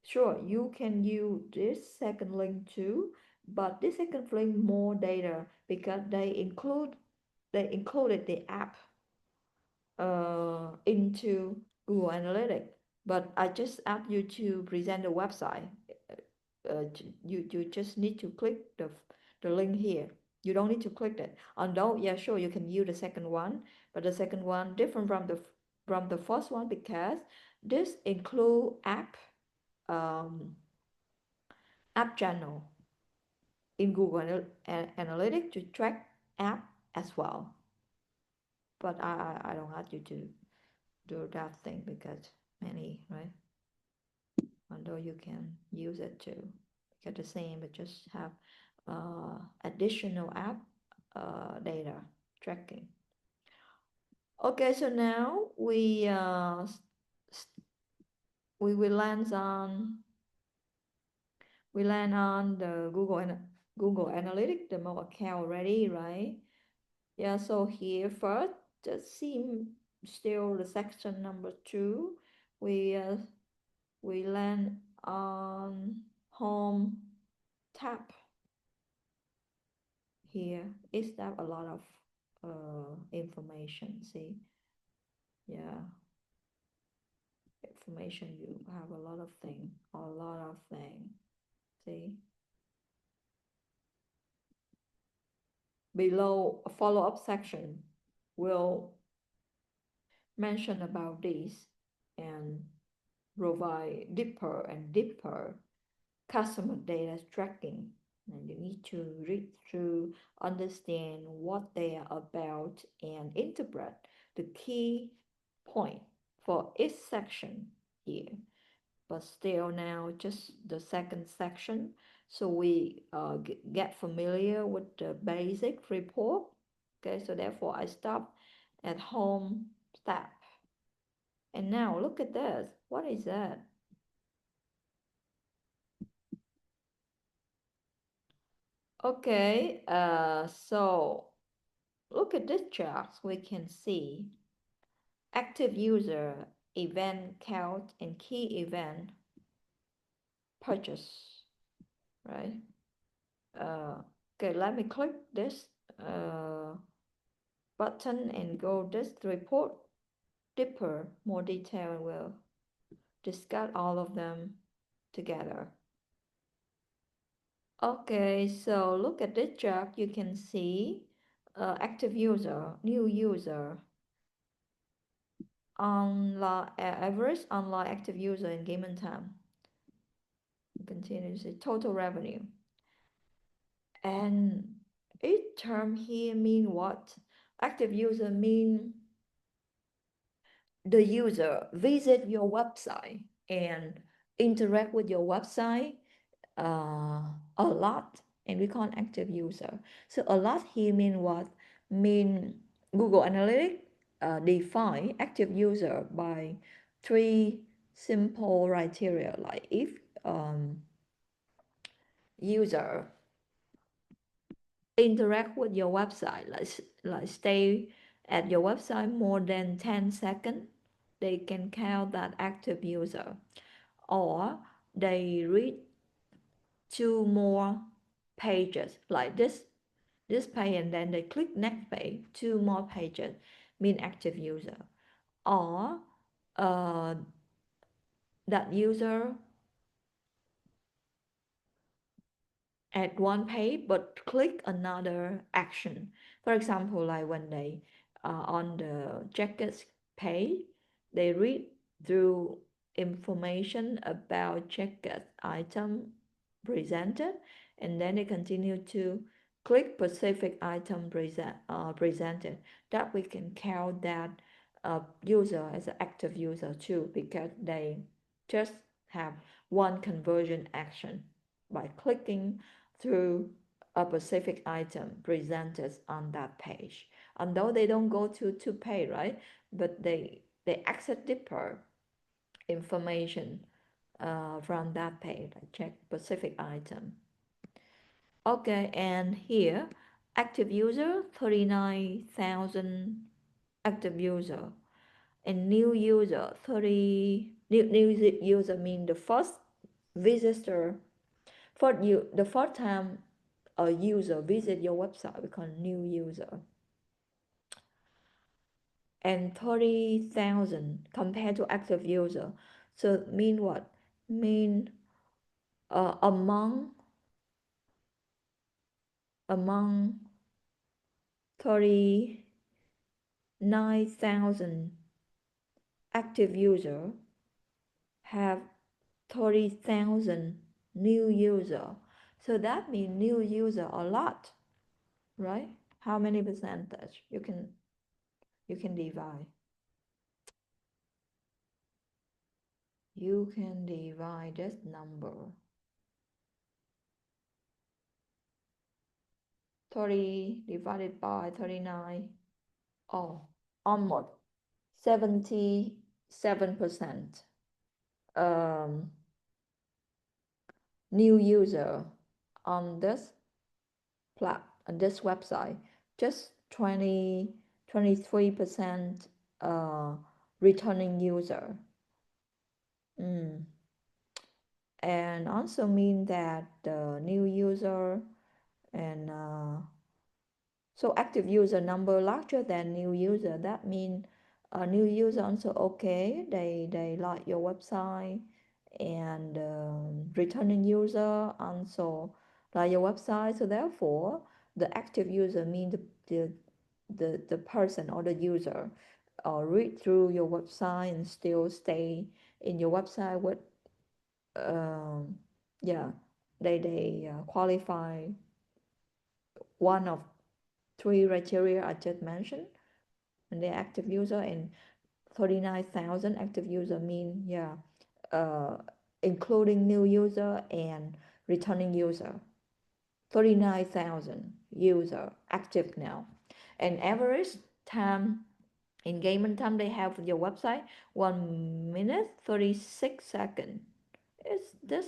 Sure, you can use this second link too, but this second link more data because they included the app into Google Analytics. But I just ask you to present the website. You just need to click the link here. You don't need to click that. Although, yeah, sure, you can use the second one, but the second one different from the first one because this include um, app channel in Google Analytics to track app as well. But I don't have you to do that thing because many, right? although you can use it to get the same, but just have additional app data tracking. Okay, so now we will land on the Google Analytics, the more account already, right? Yeah, so here first, just see still the section number 2. We uh, we land on home tab. Here is that a lot of information. See, yeah, information. You have a lot of thing, a lot of thing. See, below a follow-up section will mention about this and provide deeper and deeper customer data tracking. And you need to read through, understand what they are about, and interpret the key point for each section here. But still now just the second section, so we get familiar with the basic report. Okay, so therefore I stop at home tab. And now look at this. What is that? Okay, so look at this chart. We can see active user, event count, and key event purchase, right? Okay, let me click this uh, button and go this report deeper, more detail, and we'll discuss all of them together. Okay, so look at this chart. You can see active user, new user, online average online active user engagement time. Continue to see total revenue. And each term here mean what? Active user mean the user visit your website and interact with your website a lot, and we call active user. So a lot here mean what? Mean Google Analytics define active user by 3 simple criteria, like if user interact with your website, like stay at your website more than 10 seconds, they can count that active user. Or they read 2 more pages, like this page, and then they click next page, 2 more pages, mean active user. Or uh, that user at one page but click another action. For example, like when they on the jackets page, they read through information about jacket item presented, and then they continue to click specific item presented. That we can count that user as an active user too, because they just have one conversion action by clicking through a specific item presented on that page. Although they don't go to pay, right? But they access deeper information from that page. I check specific item. Okay, and here active user 39,000 active user, and new user 30 new user mean the first visitor for you the first time a user visit your website, we call new user. And 30,000 compared to active user. So mean what? Mean among 39,000 active user have 30,000 new user. So that means new user a lot, right? How many percentage? You can divide. you can divide this number 30 divided by 39. Oh, almost 77% um, new user on on this website. Just 23% returning user. Mm. And also mean that the new user and so active user number larger than new user. That means a new user also okay. They like your website, and returning user also like your website. So therefore, the active user means the person or the user read through your website and still stay in your website with um, yeah, they qualify one of three criteria I just mentioned, and they're active user. And 39,000 active user mean, yeah, uh, including new user and returning user. 39,000 user active now, and average time engagement time they have with your website 1 minute 36 seconds. Is this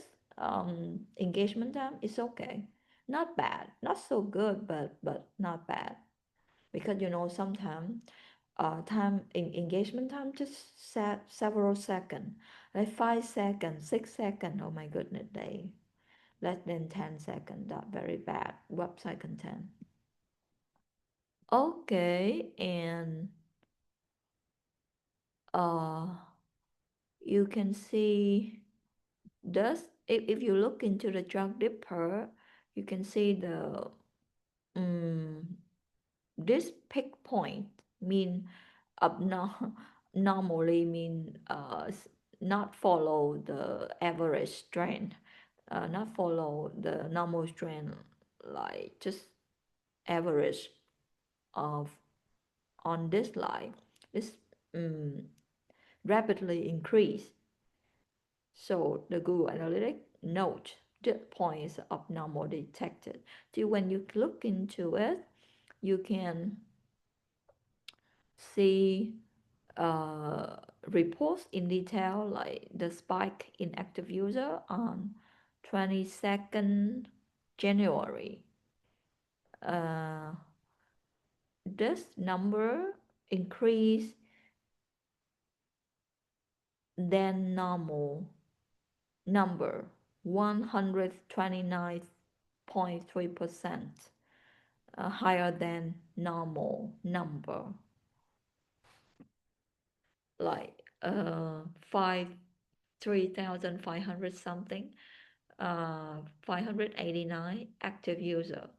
engagement time is okay, not bad, not so good, but not bad, because sometimes time engagement time just several seconds, like 5 seconds, 6 seconds. Oh my goodness, they less than 10 seconds. That very bad website content. Okay, and uh you can see this. If you look into the drug dipper, you can see the this peak point mean normally mean not follow the average trend, not follow the normal trend, like just average of on this line. This um, rapidly increase. So the Google Analytics note the points of normal detected. So when you look into it, you can see uh, reports in detail, like the spike in active user on 22nd January. Uh, this number increased than normal number 129.3%, higher than normal number, like five 3,500 something, 589 active user.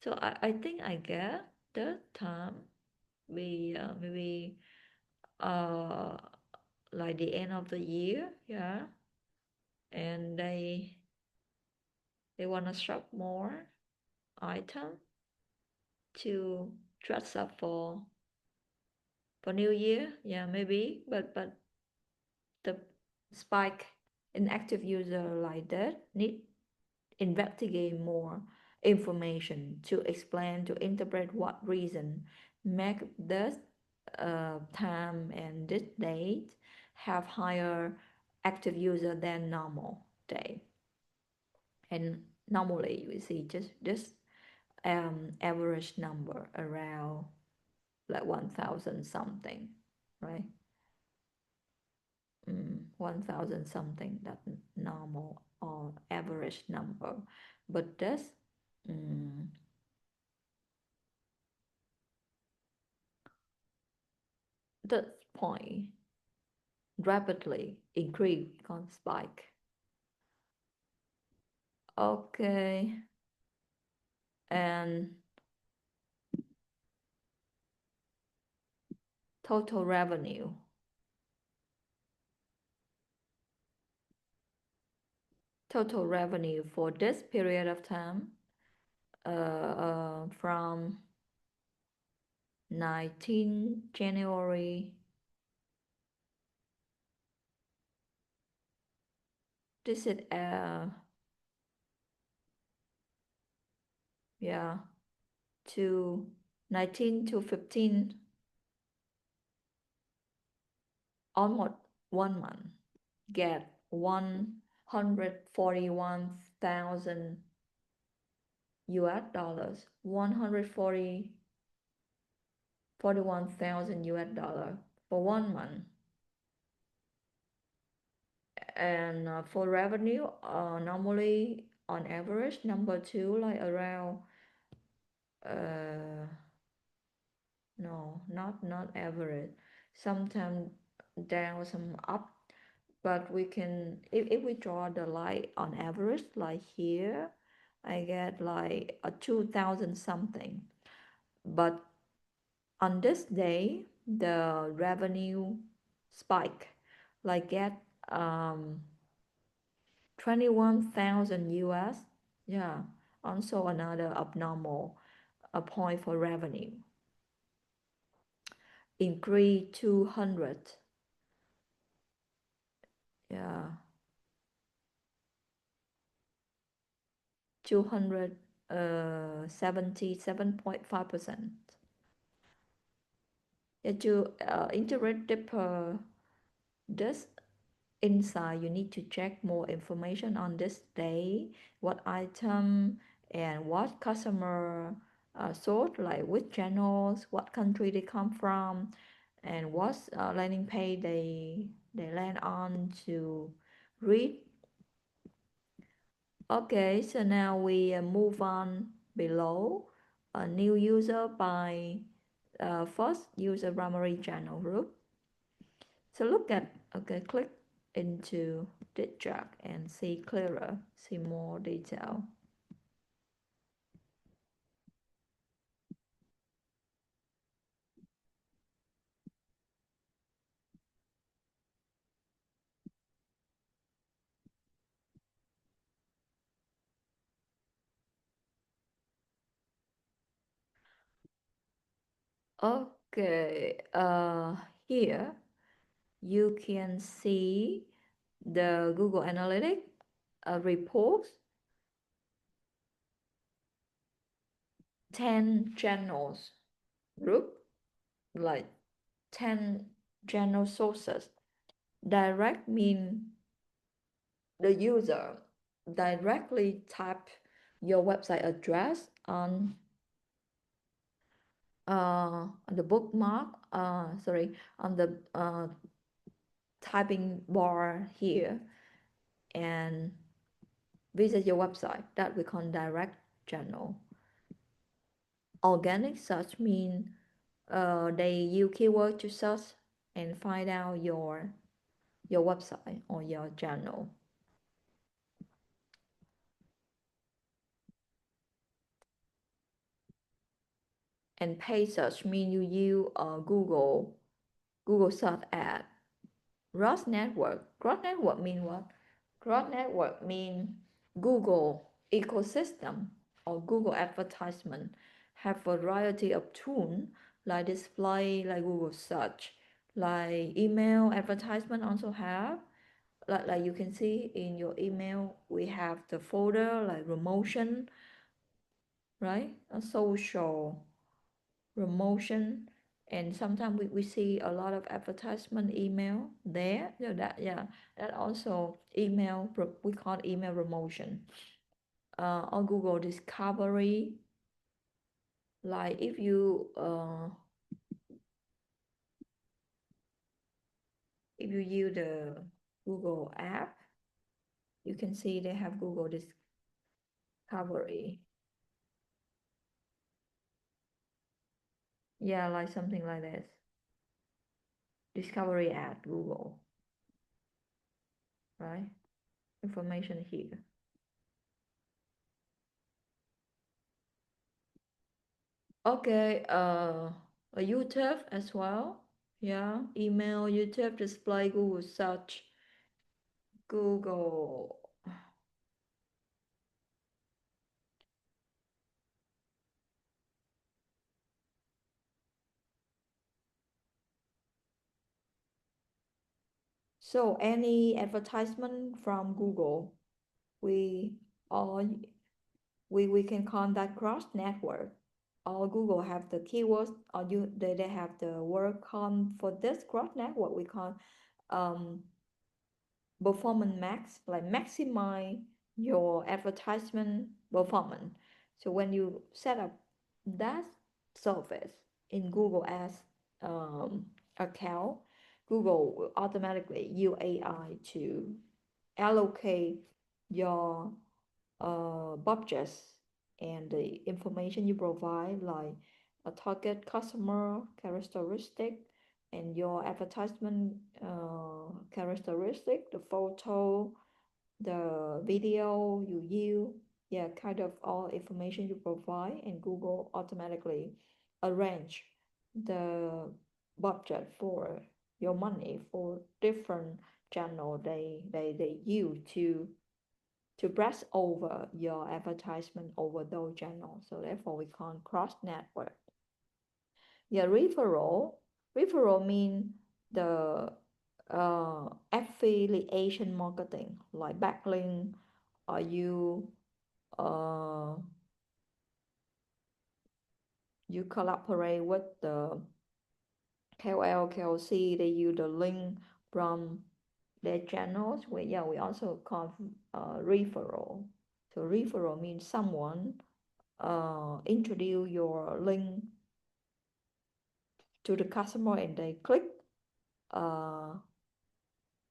So I think I get the time we maybe uh like the end of the year, yeah, and they wanna shop more item to dress up for New Year, yeah, maybe, but the spike in active user like that need investigate more information to explain, to interpret what reason make this time and this date have higher active user than normal day. And normally you see just this average number around like 1,000 something, right? 1,000 something, that normal or average number. But this um, this point rapidly increase on spike. Okay, and total revenue. Total revenue for this period of time, from 19 January This is yeah, to 19 to 15, almost 1 month, get 141,000 US dollars, 141,000 US dollar for 1 month. And for revenue, normally on average, number two, like around, no, not average, sometimes down, some up, but we can, if we draw the line on average, like here, I get like a 2,000 something. But on this day, the revenue spike, like get 21,000 US. Yeah, also another abnormal a point for revenue. Increase 200. Yeah, 277.5%. Yeah, to integrate deeper this inside, you need to check more information on this day, what item and what customer sold, like which channels, what country they come from, and what landing page they land on to read. Okay, so now we move on below. A new user by first user primary channel group. So look at, okay, click into this chart and see clearer, see more detail. Okay, here you can see the Google Analytics report, 10 channels group, like 10 channel sources. Direct mean the user directly type your website address on the bookmark, sorry, on the typing bar here, and visit your website. That we call direct channel. Organic search mean they use keyword to search and find out your website or your channel. And paid search mean you use Google search ad. Cross network. Cross network mean what? Cross network mean Google ecosystem or Google advertisement have a variety of tools like display, like Google search, like email advertisement also have. Like you can see in your email, we have the folder like promotion, right? A social promotion, and sometimes we see a lot of advertisement email there. So that also email, we call email promotion. On Google discovery, like if you use the Google app, you can see they have Google discovery. Yeah, like something like this. Discovery at Google, right? Information here. Okay, YouTube as well. Yeah, email, YouTube, display, Google search, Google. So any advertisement from Google, we or we can call that cross network. Or Google have the keywords, or they have the word con for this cross network. We call um performance max, like maximize your advertisement performance. So when you set up that service in Google Ads account, Google will automatically use AI to allocate your budgets and the information you provide, like a target customer characteristic and your advertisement characteristic, the photo, the video you use, yeah, kind of all information you provide, and Google automatically arrange the budget for your money for different channel they use to brush over your advertisement over those channels. So therefore we call cross network. Yeah, referral mean the affiliation marketing like backlink, or uh, you collaborate with the KOL, KOC, they use the link from their channels. We also call referral. So referral means someone introduce your link to the customer and they click uh,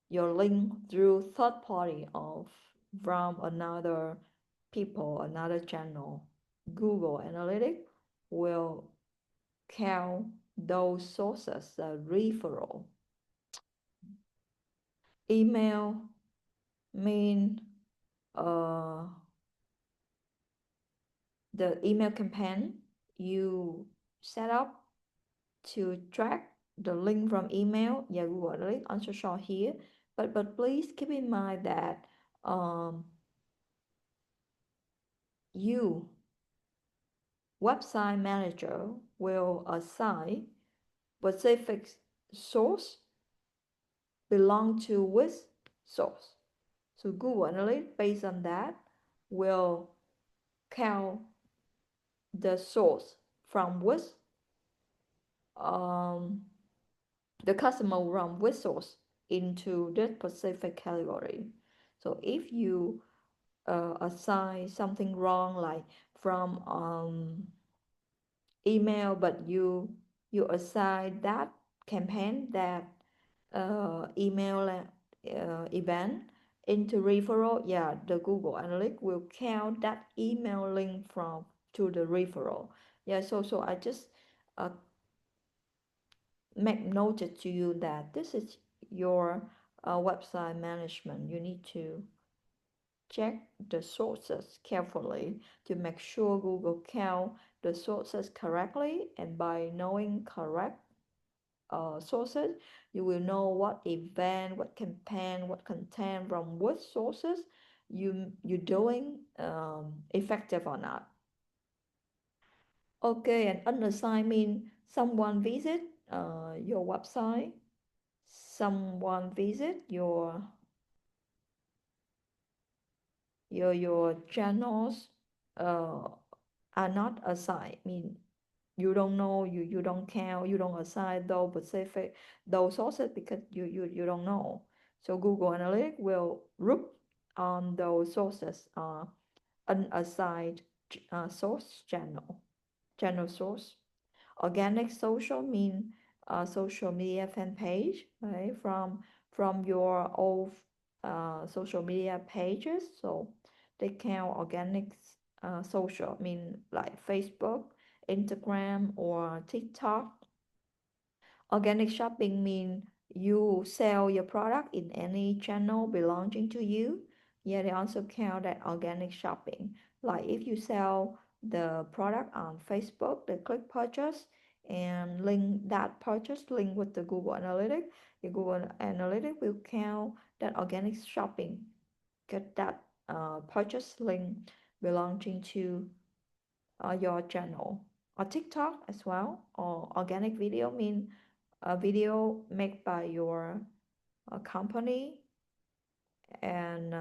your link through third party of from another people, another channel. Google Analytics will count those sources as referral. Email mean uh, the email campaign you set up to track the link from email. Yeah, Google Analytics also show here, but please keep in mind that um, you website manager will assign specific source belong to which source. So Google Analytics based on that will count the source from which um, the customer will run which source into this specific category. So if you assign something wrong, like from email, but you assign that campaign, that email event into referral, yeah, the Google Analytics will count that email link from to the referral. Yeah, so I just uh, make noted to you that this is your website management. You need to check the sources carefully to make sure Google count the sources correctly, and by knowing correct sources, you will know what event, what campaign, what content from what sources you doing effective or not. Okay, and unassigned mean someone visit your website, someone visit your channels uh, are not assigned. Mean you don't know, you don't count, you don't assign those specific those sources because you don't know. So Google Analytics will group on those sources unassigned source channel source. Organic social mean social media fan page, right? From your old social media pages. So they count organic social mean like Facebook, Instagram, or TikTok. Organic shopping mean you sell your product in any channel belonging to you. Yeah, they also count that organic shopping. Like if you sell the product on Facebook, they click purchase and link that purchase link with the Google Analytics. The Google Analytics will count that organic shopping, get that purchase link belonging to your channel or TikTok as well. Or organic video mean a video made by your a company, and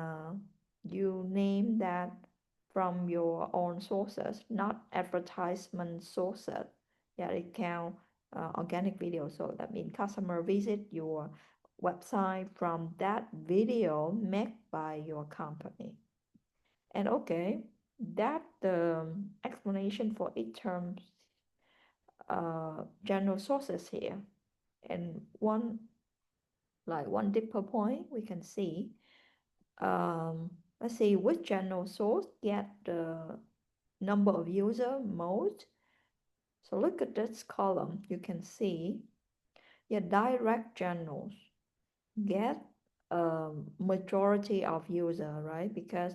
you name that from your own sources, not advertisement sources. Yeah, it count organic video. So that means customer visit your website from that video made by your company. And okay, that the explanation for each terms general sources here. And one deeper point we can see, let's see which general source get the number of user most. So look at this column, you can see, yeah, direct channels get majority of user, right? Because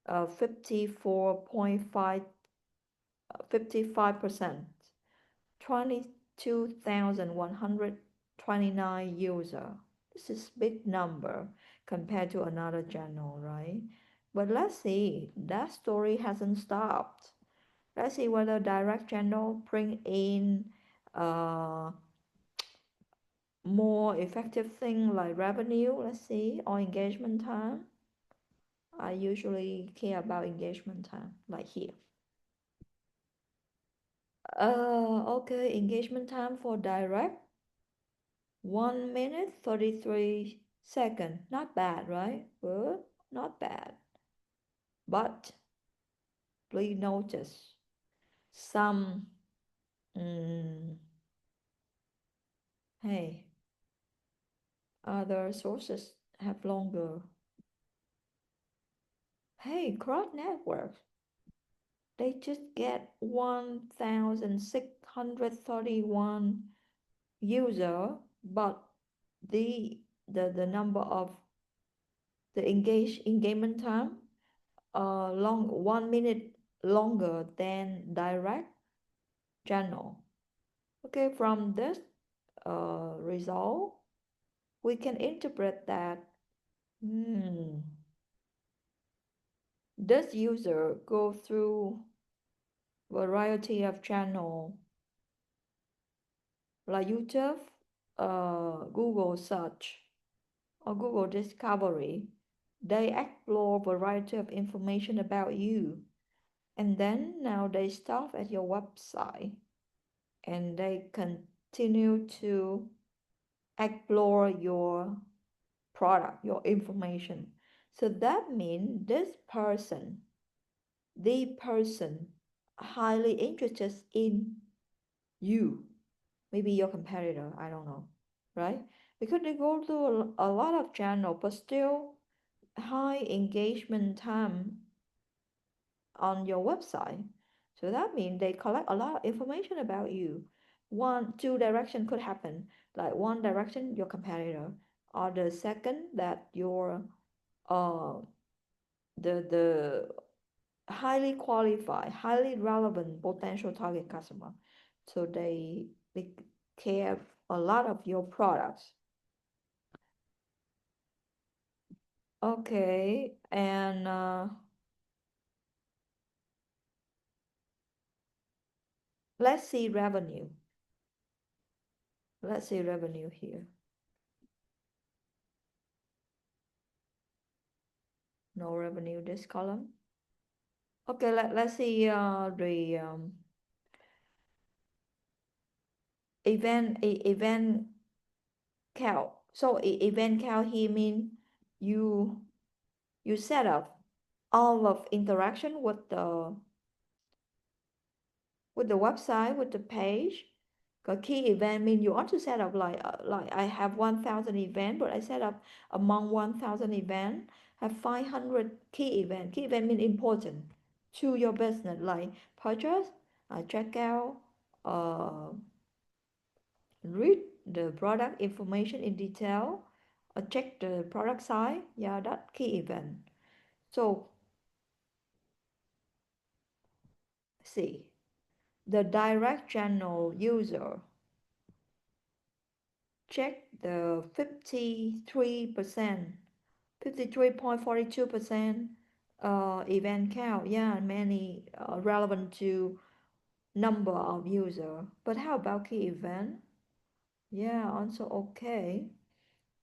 54.5 55%, 22,129 user. This is big number compared to another channel, right? But let's see, that story hasn't stopped. Let's see whether direct channel bring in uh, more effective thing like revenue, let's see, or engagement time. I usually care about engagement time, like here. Okay, engagement time for direct 1 minute 33 seconds. Not bad, right? Good, not bad. But please notice some, mm, hey, other sources have longer. Hey, crowd networks, they just get 1,631 user, but the number of the engagement time long 1 minute longer than direct channel. Okay, from this result, we can interpret that this user go through variety of channel like YouTube, Google search, or Google discovery. They explore variety of information about you, and then now they stop at your website and they continue to explore your product, your information. So that means the person highly interested in you, maybe your competitor, I don't know, right? Because they go to a lot of channel, but still high engagement time on your website. So that means they collect a lot of information about you. Two direction could happen. Like one direction, your competitor, or the second that your uh the highly qualified, highly relevant potential target customer. So they care a lot of your products. Okay, and let's see revenue. Let's see revenue here. No revenue this column. Okay, let's see the event count. So event count here mean you you set up all of interaction with the website, with the page. A key event mean you want to set up like I have 1,000 event, but I set up among 1,000 event have 500 key event. Key event mean important to your business, like purchase, checkout, uh, read the product information in detail, check the product side. Yeah, that key event. So see the direct channel user check the 53%, 53.42% event count. Yeah, many relevant to number of user. But how about key event? Yeah, also okay.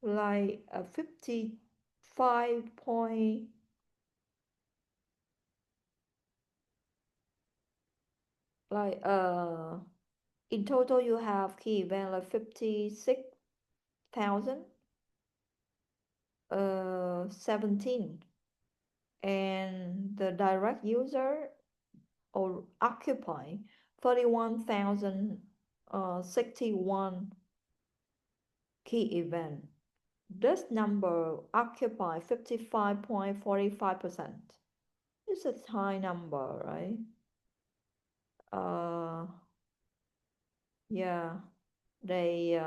like 55 point, like in total you have key event like 56,017, and the direct user or occupy 31,061 key event. This number occupy 55.45%. It's a high number, right? Uh, yeah, they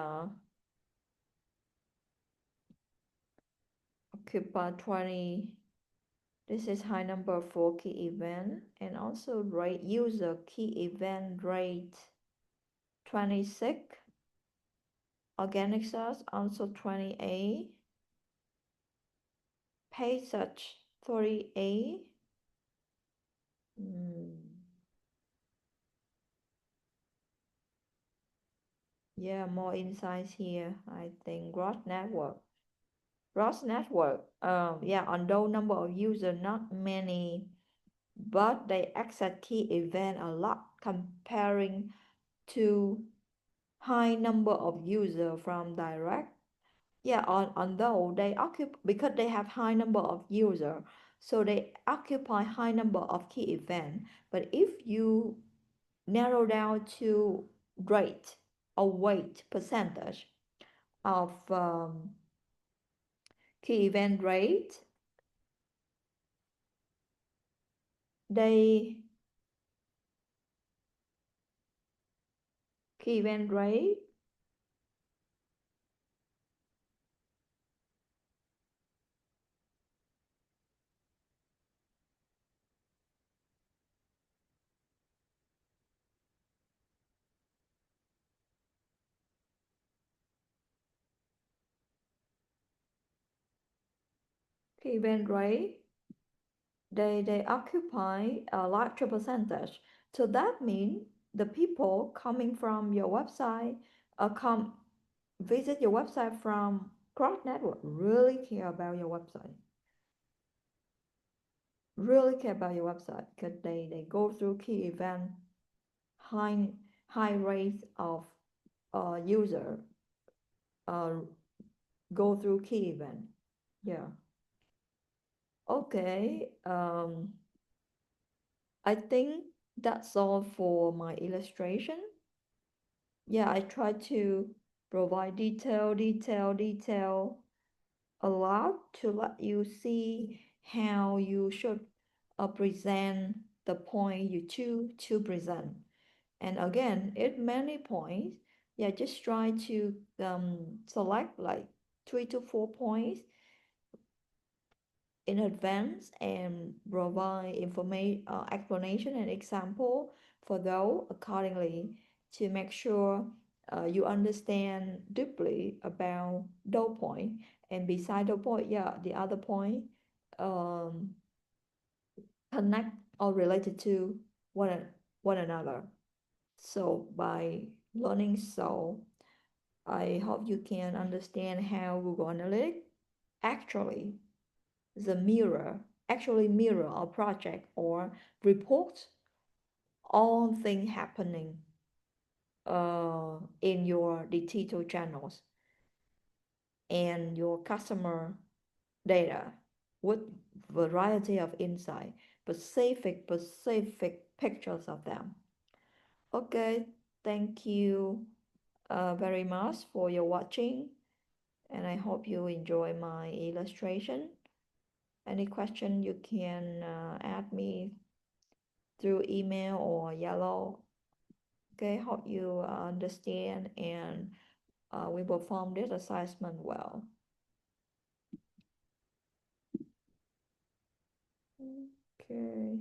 occupy 20. This is high number for key event, and also rate user key event rate 26, organic search also 28, paid search 38. Mm, yeah, more insights here. I think gross network. Gross network. Yeah, although number of users not many, but they access key event a lot comparing to high number of user from direct. Yeah, although they occupy because they have high number of user, so they occupy high number of key event. But if you narrow down to rate or weight percentage of key event rate, they key event rate key event rate they occupy a larger percentage. So that means the people coming from your website come visit your website from cross network really care about your website, really care about your website because they go through key event, high high rates of user uh, go through key event. Yeah. Okay. I think that's all for my illustration. Yeah, I try to provide detail a lot to let you see how you should present the point you choose to present. And again, it many points. Yeah, just try to select like 3 to 4 points in advance and provide information, explanation and example for those accordingly to make sure you understand deeply about those point. And beside the point, yeah, the other point um, connect or related to one another. So by learning so, I hope you can understand how Google Analytics actually the mirror actually mirror a project or report all things happening in your digital channels and your customer data with variety of insight, specific pictures of them. Okay, thank you very much for your watching, and I hope you enjoy my illustration. Any question you can add me through email or yellow. Okay, hope you understand and we perform this assessment well. Okay.